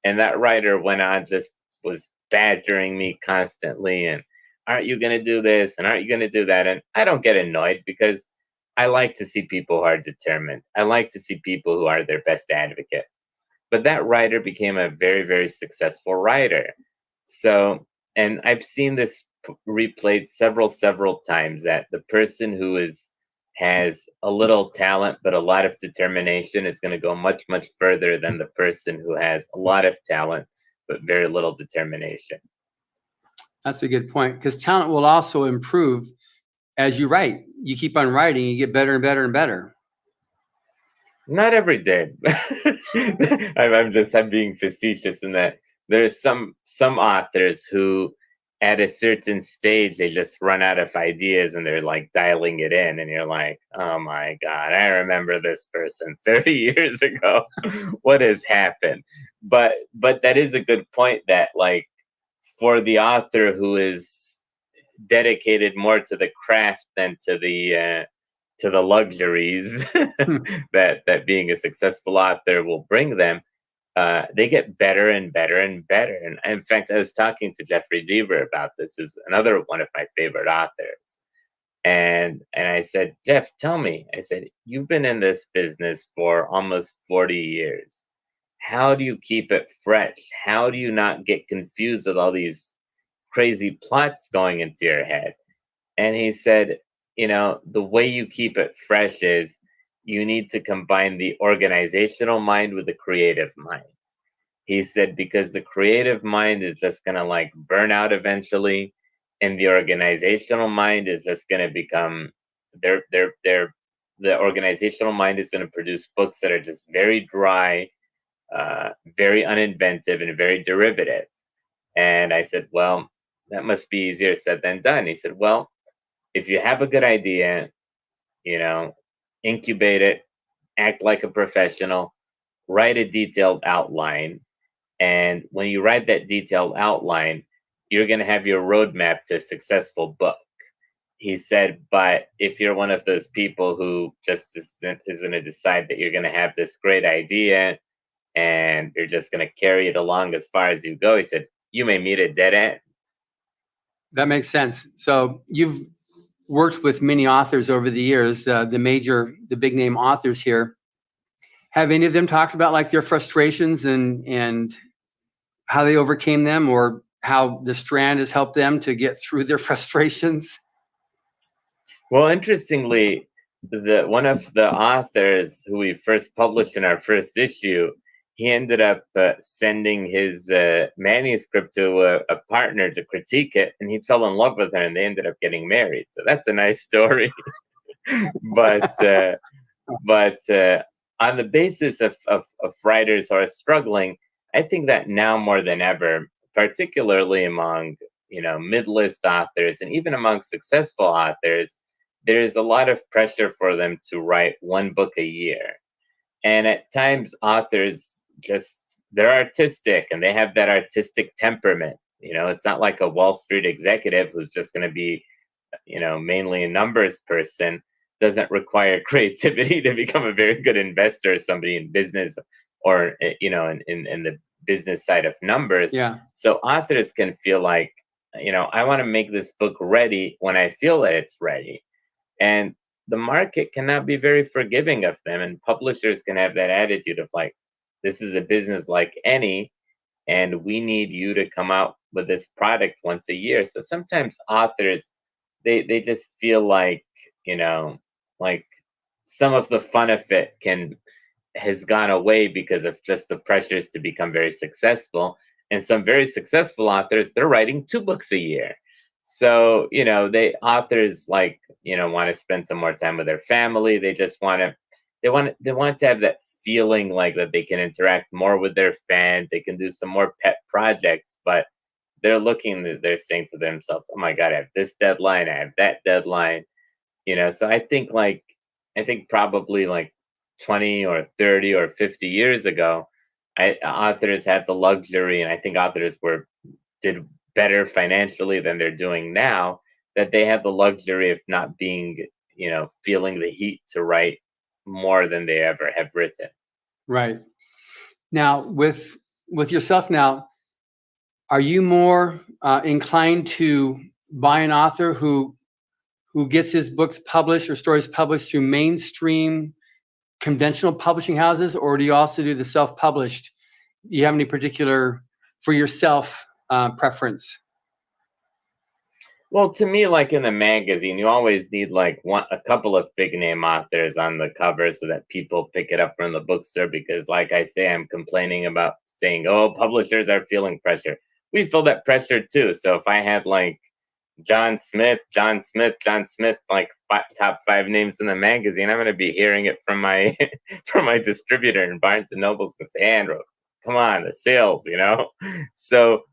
And that writer went on, just was badgering me constantly, and aren't you going to do this, and aren't you going to do that? And I don't get annoyed, because I like to see people who are determined. I like to see people who are their best advocate. But that writer became a very, very successful writer. So, and I've seen this replayed several times, that the person who has a little talent but a lot of determination is going to go much, much further than the person who has a lot of talent but very little determination. That's a good point, because talent will also improve as you write. You keep on writing, you get better and better and better. Not every day. I'm being facetious in that there's some authors who, at a certain stage, they just run out of ideas and they're like dialing it in, and you're like, oh my God, I remember this person 30 years ago. What has happened? But that is a good point, that like, for the author who is dedicated more to the craft than to the luxuries that being a successful author will bring them, they get better and better and better. And in fact, I was talking to Jeffrey Deaver about this, who's another one of my favorite authors. And I said, Jeff, tell me, I said, you've been in this business for almost 40 years. How do you keep it fresh? How do you not get confused with all these crazy plots going into your head? And he said, the way you keep it fresh is you need to combine the organizational mind with the creative mind. He said, because the creative mind is just going to like burn out eventually, and the organizational mind is just going to become, the organizational mind is going to produce books that are just very dry, very uninventive, and very derivative. And I said, well, that must be easier said than done. He said, well, if you have a good idea, incubate it, act like a professional, write a detailed outline. And when you write that detailed outline, you're going to have your roadmap to a successful book. He said, but if you're one of those people who just is going to decide that you're going to have this great idea and you're just going to carry it along as far as you go, he said, you may meet a dead end. That makes sense. So you've worked with many authors over the years, the big name authors here. Have any of them talked about like their frustrations and how they overcame them, or how the Strand has helped them to get through their frustrations? Well, interestingly, one of the authors who we first published in our first issue, he ended up sending his manuscript to a partner to critique it, and he fell in love with her, and they ended up getting married. So that's a nice story. but on the basis of writers who are struggling, I think that now more than ever, particularly among mid-list authors and even among successful authors, there is a lot of pressure for them to write one book a year. And at times, authors they're artistic and they have that artistic temperament. It's not like a Wall Street executive who's just going to be, mainly a numbers person. Doesn't require creativity to become a very good investor or somebody in business, or, in the business side of numbers. Yeah. So authors can feel like, I want to make this book ready when I feel that it's ready. And the market cannot be very forgiving of them. And publishers can have that attitude of like, this is a business like any, and we need you to come out with this product once a year. So sometimes authors, they just feel like, like some of the fun of it has gone away because of just the pressures to become very successful. And some very successful authors, they're writing 2 books a year. So, authors like, want to spend some more time with their family. They just want to have that feeling like that they can interact more with their fans. They can do some more pet projects, but they're saying to themselves, oh my God, I have this deadline, I have that deadline. So I think probably like 20 or 30 or 50 years ago, authors had the luxury, and I think authors did better financially than they're doing now, that they have the luxury of not being, feeling the heat to write more than they ever have written. Right. Now, with yourself now, are you more inclined to buy an author who gets his books published or stories published through mainstream conventional publishing houses, or do you also do the self-published? Do you have any particular, for yourself, preference? Well, to me, like in the magazine, you always need like a couple of big name authors on the cover so that people pick it up from the bookstore. Because, like I say, I'm complaining about saying, "Oh, publishers are feeling pressure." We feel that pressure too. So if I had like John Smith, like top 5 names in the magazine, I'm going to be hearing it from my from my distributor in Barnes and Noble's and say, "Andrew, come on, the sales," So,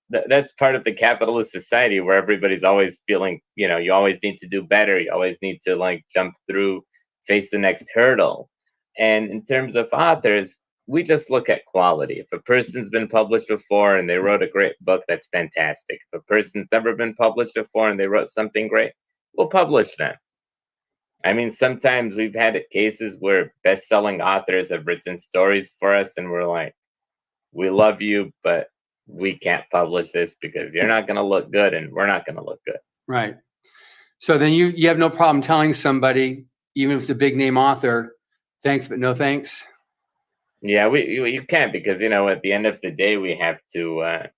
that's part of the capitalist society where everybody's always feeling, you always need to do better. You always need to like jump through, face the next hurdle. And in terms of authors, we just look at quality. If a person's been published before and they wrote a great book, that's fantastic. If a person's never been published before and they wrote something great, we'll publish them. I mean, sometimes we've had cases where best-selling authors have written stories for us and we're like, "We love you, but we can't publish this because you're not going to look good and we're not going to look good." Right. So then you have no problem telling somebody, even if it's a big name author, thanks, but no thanks. Yeah, you can't, because, at the end of the day, we have to,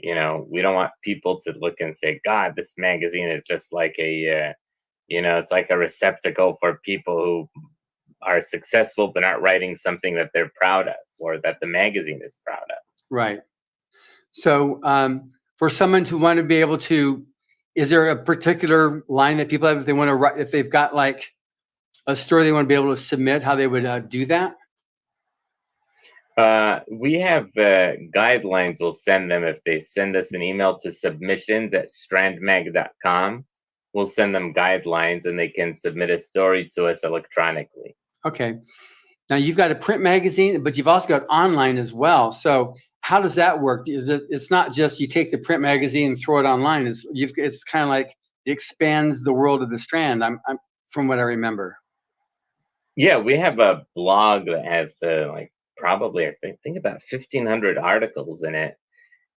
we don't want people to look and say, "God, this magazine is just like it's like a receptacle for people who are successful but not writing something that they're proud of or that the magazine is proud of." Right. So for someone to want to be able to, is there a particular line that people have if they want to write, if they've got like a story they want to be able to submit, how they would do that? We have guidelines. We'll send them if they send us an email to submissions@strandmag.com. We'll send them guidelines and they can submit a story to us electronically. Okay. Now you've got a print magazine, but you've also got online as well. So how does that work? It's not just you take the print magazine and throw it online. It's kind of like it expands the world of the Strand. I'm from what I remember. Yeah, we have a blog that has probably I think about 1,500 articles in it,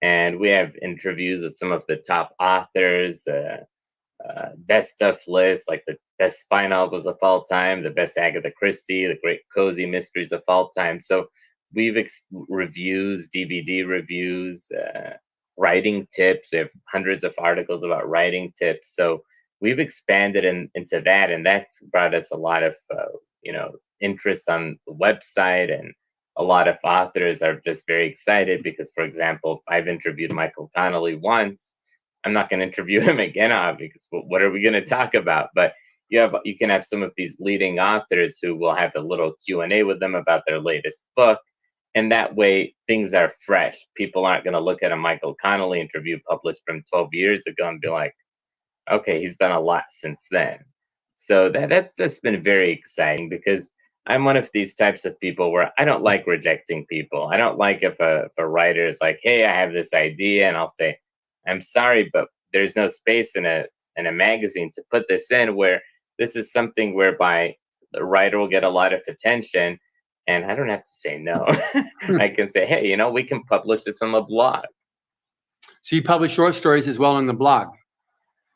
and we have interviews with some of the top authors, best stuff lists, like the best spy novels of all time, the best Agatha Christie, the great cozy mysteries of all time. So we've reviews, DVD reviews, writing tips. We have hundreds of articles about writing tips. So we've expanded into that, and that's brought us a lot of interest on the website, and a lot of authors are just very excited because, for example, if I've interviewed Michael Connelly once, I'm not going to interview him again, because what are we going to talk about? But you can have some of these leading authors who will have a little Q&A with them about their latest book. And that way things are fresh. People aren't going to look at a Michael Connelly interview published from 12 years ago and be like, "Okay, he's done a lot since then." So that's just been very exciting, because I'm one of these types of people where I don't like rejecting people. I don't like if a writer is like, "Hey, I have this idea," and I'll say, "I'm sorry, but there's no space in a magazine to put this in, where this is something whereby the writer will get a lot of attention." And I don't have to say no. I can say, "Hey, we can publish this on the blog." So you publish short stories as well on the blog?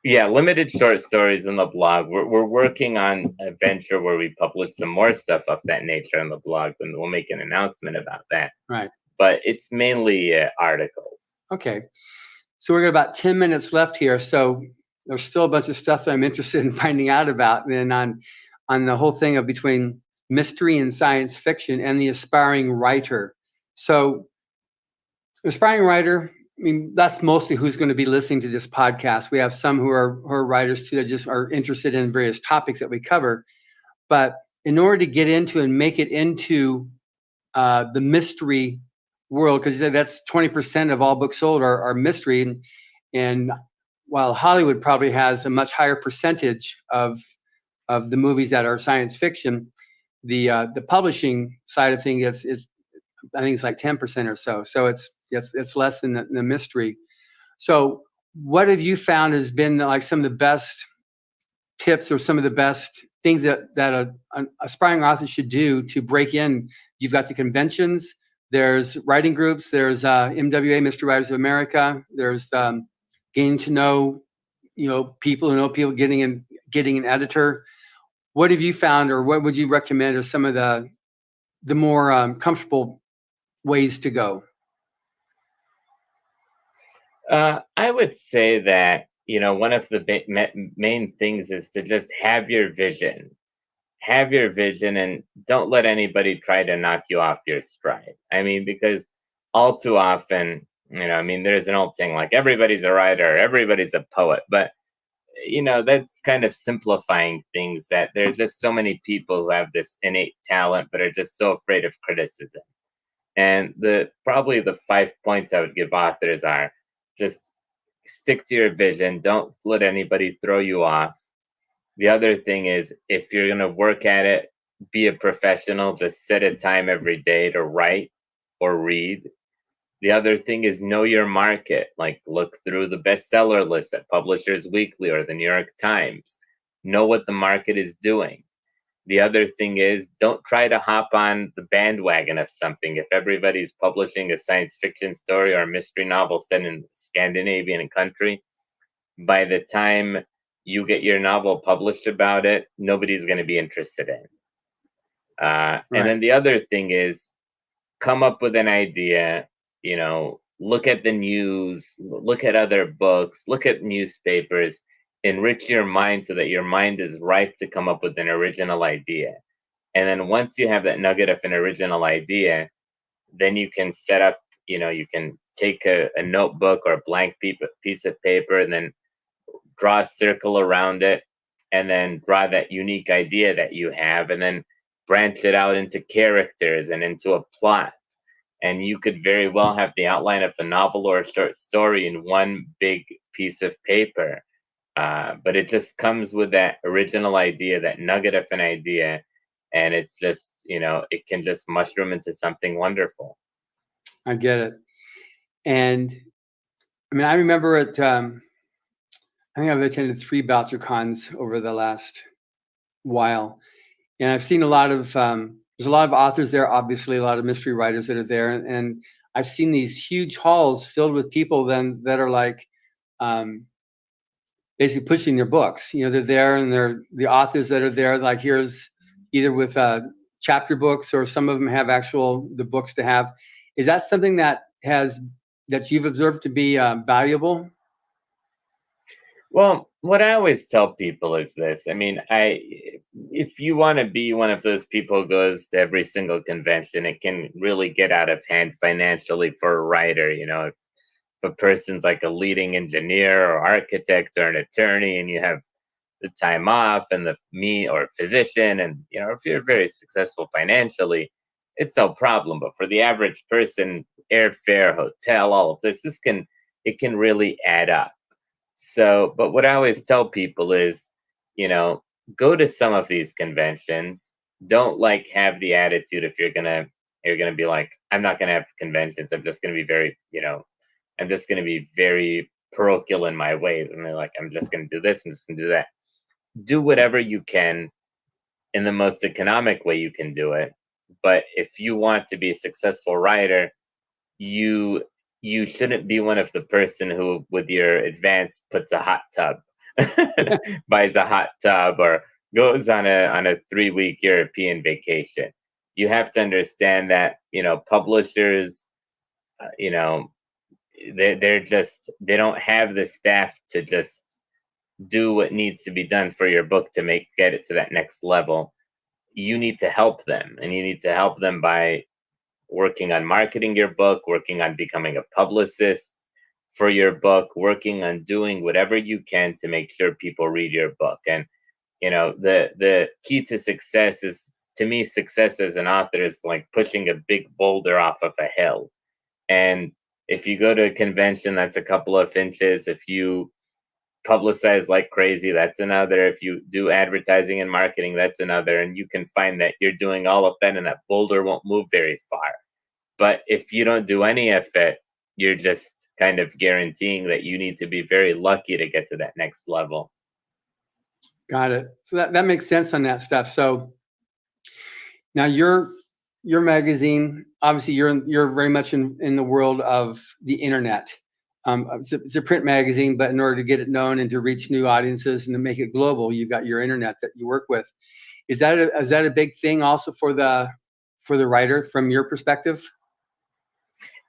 Yeah, limited short stories on the blog. We're working on a venture where we publish some more stuff of that nature on the blog, and we'll make an announcement about that. Right. But it's mainly articles. Okay. So we've got about 10 minutes left here. So there's still a bunch of stuff that I'm interested in finding out about, and on the whole thing of between mystery and science fiction and the aspiring writer. So aspiring writer, I mean, that's mostly who's going to be listening to this podcast. We have some who are writers too that just are interested in various topics that we cover. But in order to get into and make it into the mystery world, because you said that's 20% of all books sold are mystery, and while Hollywood probably has a much higher percentage of the movies that are science fiction, the publishing side of things is I think it's like 10% or so. So it's less than the mystery. So what have you found has been like some of the best tips or some of the best things that an aspiring author should do to break in? You've got the conventions, there's writing groups, there's MWA, Mystery Writers of America, there's getting to know, people who know people, getting an editor. What have you found, or what would you recommend are some of the more comfortable ways to go? I would say that, one of the main things is to just have your vision. Have your vision and don't let anybody try to knock you off your stride. I mean, because all too often, there's an old saying like everybody's a writer, everybody's a poet, but that's kind of simplifying things, that there's just so many people who have this innate talent but are just so afraid of criticism. And probably the 5 points I would give authors are just stick to your vision. Don't let anybody throw you off. The other thing is, if you're going to work at it, be a professional. Just set a time every day to write or read. The other thing is know your market. Like look through the bestseller list at Publishers Weekly or the New York Times. Know what the market is doing. The other thing is don't try to hop on the bandwagon of something. If everybody's publishing a science fiction story or a mystery novel set in Scandinavian country, by the time you get your novel published about it, nobody's going to be interested in. Right. And then the other thing is come up with an idea, look at the news, look at other books, look at newspapers, enrich your mind so that your mind is ripe to come up with an original idea. And then once you have that nugget of an original idea, then you can set up, you can take a notebook or a blank piece of paper and then draw a circle around it, and then draw that unique idea that you have, and then branch it out into characters and into a plot. And you could very well have the outline of a novel or a short story in one big piece of paper. But it just comes with that original idea, that nugget of an idea. And it's just, it can just mushroom into something wonderful. I get it. And I remember I think I've attended 3 BoucherCons over the last while, and I've seen a lot of there's a lot of authors there, obviously a lot of mystery writers that are there, and I've seen these huge halls filled with people then that are like basically pushing their books. They're there, and they're the authors that are there. Like here's either with chapter books, or some of them have the books to have. Is that something that you've observed to be valuable? Well, what I always tell people is this. If you want to be one of those people who goes to every single convention, it can really get out of hand financially for a writer. If a person's like a leading engineer or architect or an attorney, and you have the time off and or a physician, and if you're very successful financially, it's no problem. But for the average person, airfare, hotel, all of this, it can really add up. So, but what I always tell people is, go to some of these conventions. Don't have the attitude if you're gonna be like, I'm not gonna have conventions. I'm just gonna be very, I'm just gonna be very parochial in my ways. I'm just gonna do this, I'm just gonna do that. Do whatever you can in the most economic way you can do it. But if you want to be a successful writer, you shouldn't be one of the person who, with your advance, puts a hot tub, buys a hot tub, or goes on a 3-week European vacation. You have to understand that, publishers, they don't have the staff to just do what needs to be done for your book to get it to that next level. You need to help them, and you need to help them by working on marketing your book, working on becoming a publicist for your book, working on doing whatever you can to make sure people read your book. And, the key to success is, to me, success as an author is like pushing a big boulder off of a hill. And if you go to a convention, that's a couple of inches. If you publicize like crazy, that's another. If you do advertising and marketing, that's another. And you can find that you're doing all of that and that boulder won't move very far. But if you don't do any of it, you're just kind of guaranteeing that you need to be very lucky to get to that next level. Got it. So that makes sense on that stuff. So now your magazine, obviously you're very much in the world of the internet. It's a print magazine, but in order to get it known and to reach new audiences and to make it global, you've got your internet that you work with. Is that a big thing also for the writer from your perspective?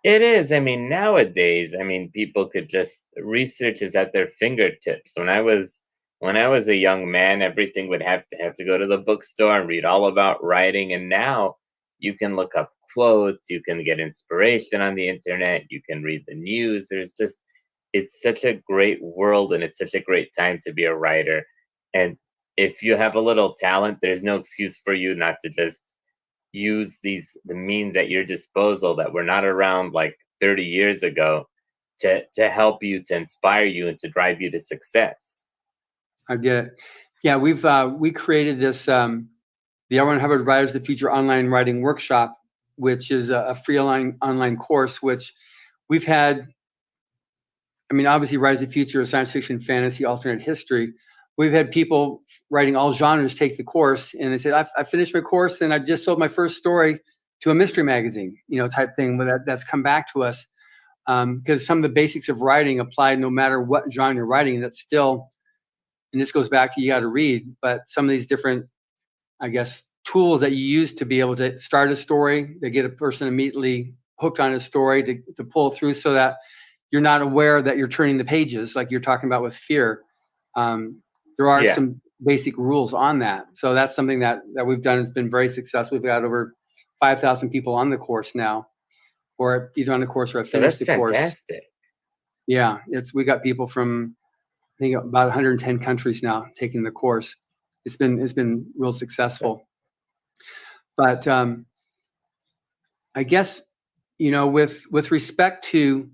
It is. I mean, nowadays, people could just, research is at their fingertips. When I was a young man, everything would have to go to the bookstore and read all about writing. And now you can look up quotes, you can get inspiration on the internet, you can read the news. It's such a great world, and it's such a great time to be a writer. And if you have a little talent, there's no excuse for you not to just use the means at your disposal that were not around like 30 years ago to help you, to inspire you, and to drive you to success. I get it. Yeah, we created this the R100 Writers, the Future Online Writing Workshop, which is a free online course, which we've had. I mean, obviously, Rise of the Future is science fiction, fantasy, alternate history. We've had people writing all genres take the course, and they said, I finished my course and I just sold my first story to a mystery magazine, type thing. But that's come back to us because some of the basics of writing apply no matter what genre you're writing. And that's still, and this goes back to you got to read, but some of these different, I guess, tools that you use to be able to start a story, to get a person immediately hooked on a story, to pull through so that you're not aware that you're turning the pages, like you're talking about with fear. There are some basic rules on that. So that's something that we've done. It's been very successful. We've got over 5,000 people on the course now, or either on the course or have finished the course. Fantastic. Yeah, we got people from, I think, about 110 countries now taking the course. It's been real successful. But I guess, with respect to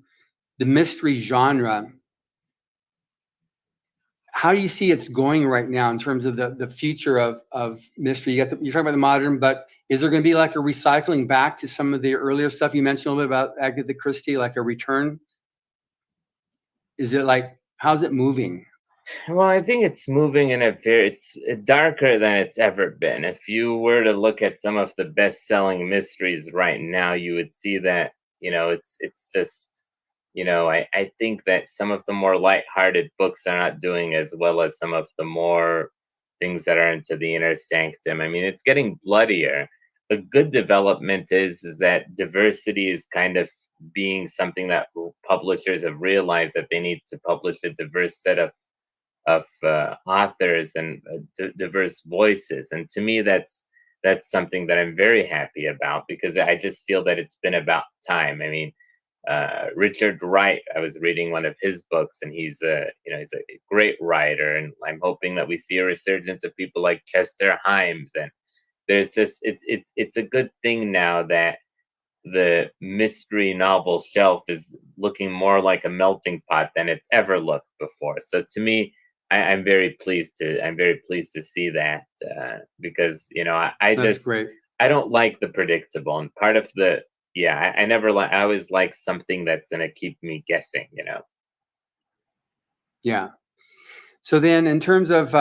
the mystery genre, how do you see it's going right now in terms of the future of mystery? You're talking about the modern, but is there going to be like a recycling back to some of the earlier stuff? You mentioned a little bit about Agatha Christie, like a return. Is it like, how's it moving? Well, I think it's moving it's darker than it's ever been. If you were to look at some of the best-selling mysteries right now, you would see that, it's just, I think that some of the more lighthearted books are not doing as well as some of the more things that are into the inner sanctum. I mean, it's getting bloodier. A good development is that diversity is kind of being something that publishers have realized that they need to publish a diverse set of authors and diverse voices. And to me, that's something that I'm very happy about, because I just feel that it's been about time. I mean, Richard Wright, I was reading one of his books, and he's a great writer, and I'm hoping that we see a resurgence of people like Chester Himes. And there's this, it's a good thing now that the mystery novel shelf is looking more like a melting pot than it's ever looked before. So to me, I'm very pleased to see that because I don't like the predictable, and part of the I always like something that's gonna keep me guessing. Yeah. So then, in terms of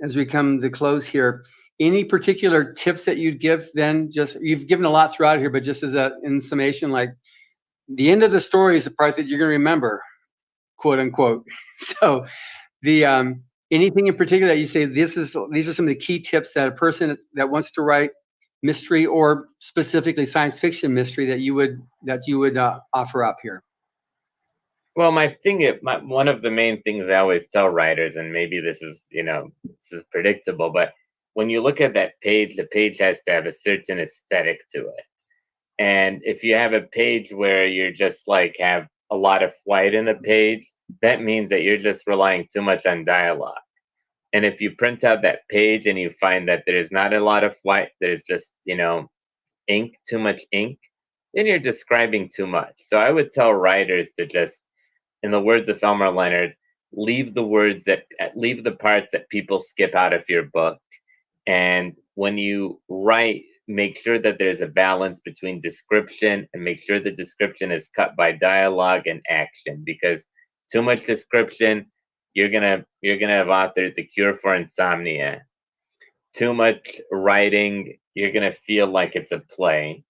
as we come to close here, any particular tips that you'd give? Then, just, you've given a lot throughout here, but just as in summation, like the end of the story is the part that you're gonna remember, quote unquote. So. Anything in particular that you say, these are some of the key tips that a person that wants to write mystery, or specifically science fiction mystery, that you would offer up here? Well, one of the main things I always tell writers, and maybe this is predictable, but when you look at that page, the page has to have a certain aesthetic to it. And if you have a page where you're just like have a lot of white in the page, that means that you're just relying too much on dialogue. And if you print out that page and you find that there's not a lot of white, there's just, ink, too much ink, then you're describing too much. So I would tell writers to just, in the words of Elmer Leonard, leave the parts that people skip out of your book. And when you write make sure that there's a balance between description and make sure the description is cut by dialogue and action, because too much description, you're gonna have authored The Cure for Insomnia. Too much writing, you're gonna feel like it's a play,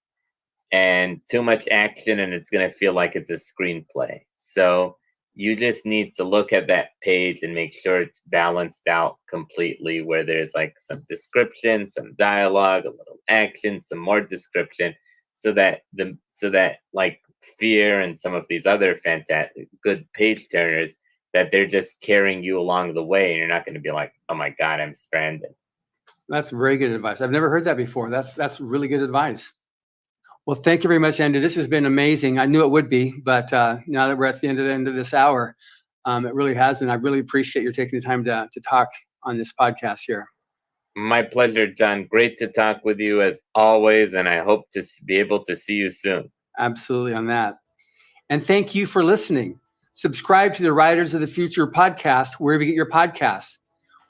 and too much action, and it's gonna feel like it's a screenplay. So you just need to look at that page and make sure it's balanced out completely, where there's like some description, some dialogue, a little action, some more description, so that like Fear and some of these other fantastic good page turners, that they're just carrying you along the way, and you're not going to be like, oh my God, I'm stranded. That's very good advice. I've never heard that before. That's really good advice. Well, thank you very much, Andrew. This has been amazing. I knew it would be, but now that we're at the end of this hour, it really has been. I really appreciate you taking the time to talk on this podcast here. My pleasure, John. Great to talk with you as always, and I hope to be able to see you soon. Absolutely on that. And thank you for listening. Subscribe to the Writers of the Future podcast wherever you get your podcasts.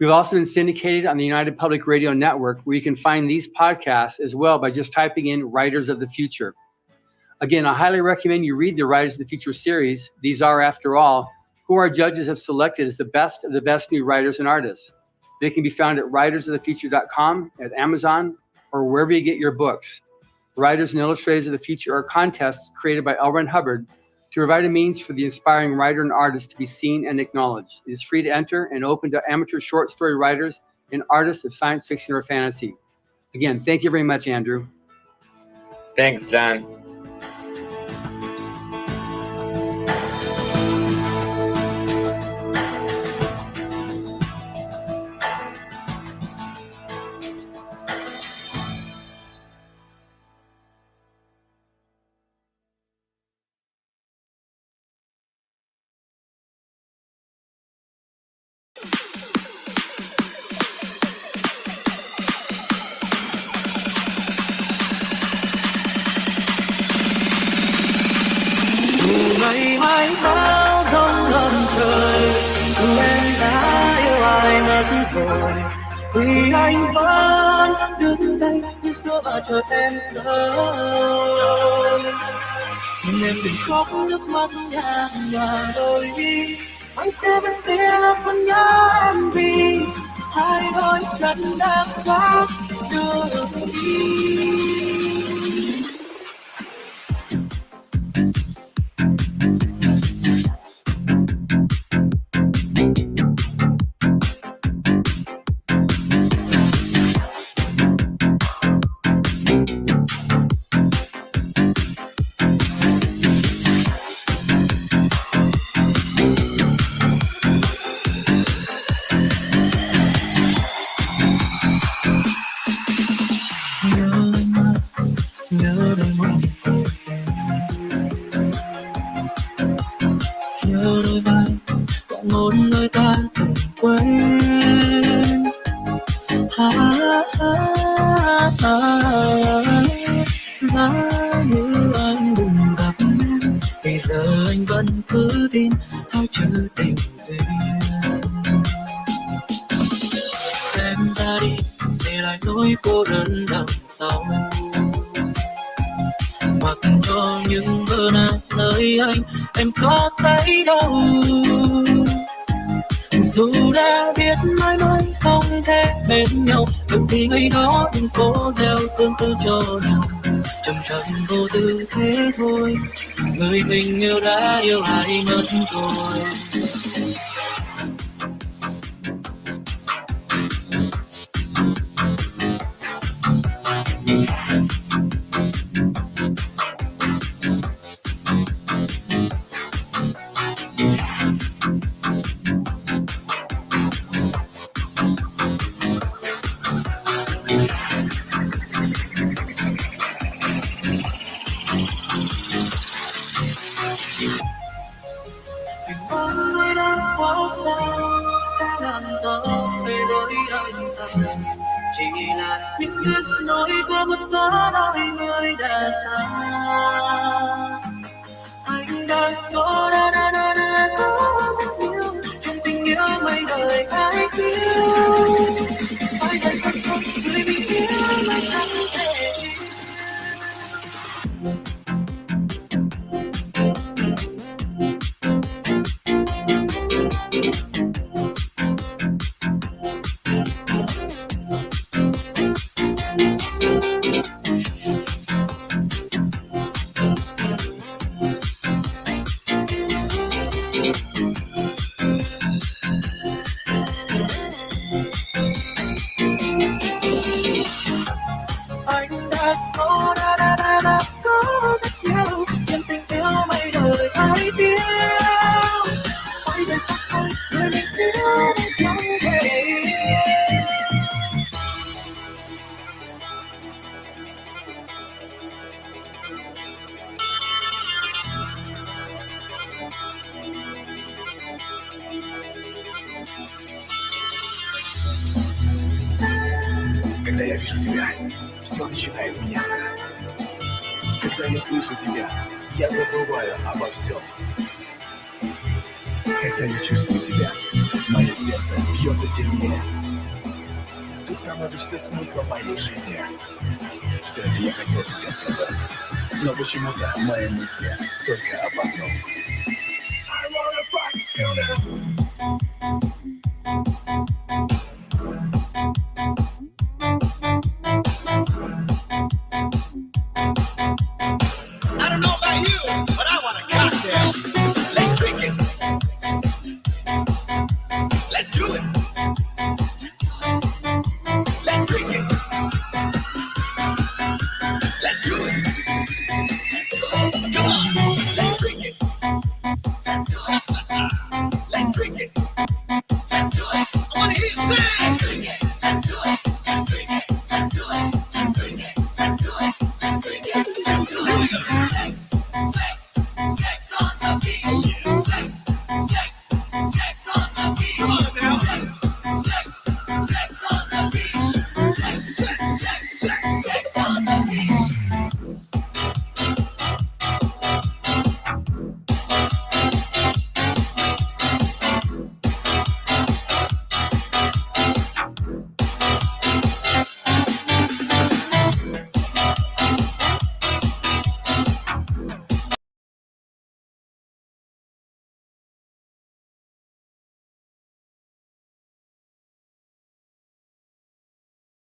We've also been syndicated on the United Public Radio Network, where you can find these podcasts as well by just typing in Writers of the Future. Again, I highly recommend you read the Writers of the Future series. These are, after all, who our judges have selected as the best of the best new writers and artists. They can be found at writersofthefuture.com, at Amazon, or wherever you get your books. Writers and Illustrators of the Future are contests created by R100 to provide a means for the inspiring writer and artist to be seen and acknowledged. It is free to enter and open to amateur short story writers and artists of science fiction or fantasy. Again, thank you very much, Andrew. Thanks, John. ngày mai bão giông ngập trời, dù em đã yêu ai mất rồi, thì anh vẫn đứng đây như xưa và chờ em tới. Nhưng em đừng khóc nước mắt nhạt nhòa đôi đi, anh sẽ bên kia vẫn nhớ em vì hai đôi chân đang khóc đưa đi. Thì ngày đó đừng cố gieo tương tư cho nhau, trầm trầm vô tư thế thôi, người mình yêu đã yêu ai mất rồi. Chỉ là những tiếc nỗi của một gió đôi người đã xa. Anh đã có có rất nhiều trong tình yêu mấy đời ai yêu. Phải đời thật không người mình yêu mà chẳng thể yêu. Когда я вижу тебя, все начинает меняться. Когда я слышу тебя, я забываю обо всем. Когда я чувствую тебя, мое сердце бьется сильнее. Ты становишься смыслом моей жизни. Все это я хотел тебе сказать, но почему-то мои мысли только об одном. I wanna fuck you now. I don't know about you, but I want a cocktail. Let's drink it. Let's do it. Let's drink it. Let's do it. Come on, let's drink it. Let's do it. Let's drink it. Let's do it. I want to hear you say. Let's drink it. Let's do it. Let's drink it. Let's do it. Let's drink it. Let's do it. Let's drink it. Let's do it. Sex, sex, sex on the beach. Sex, sex, sex on the beach.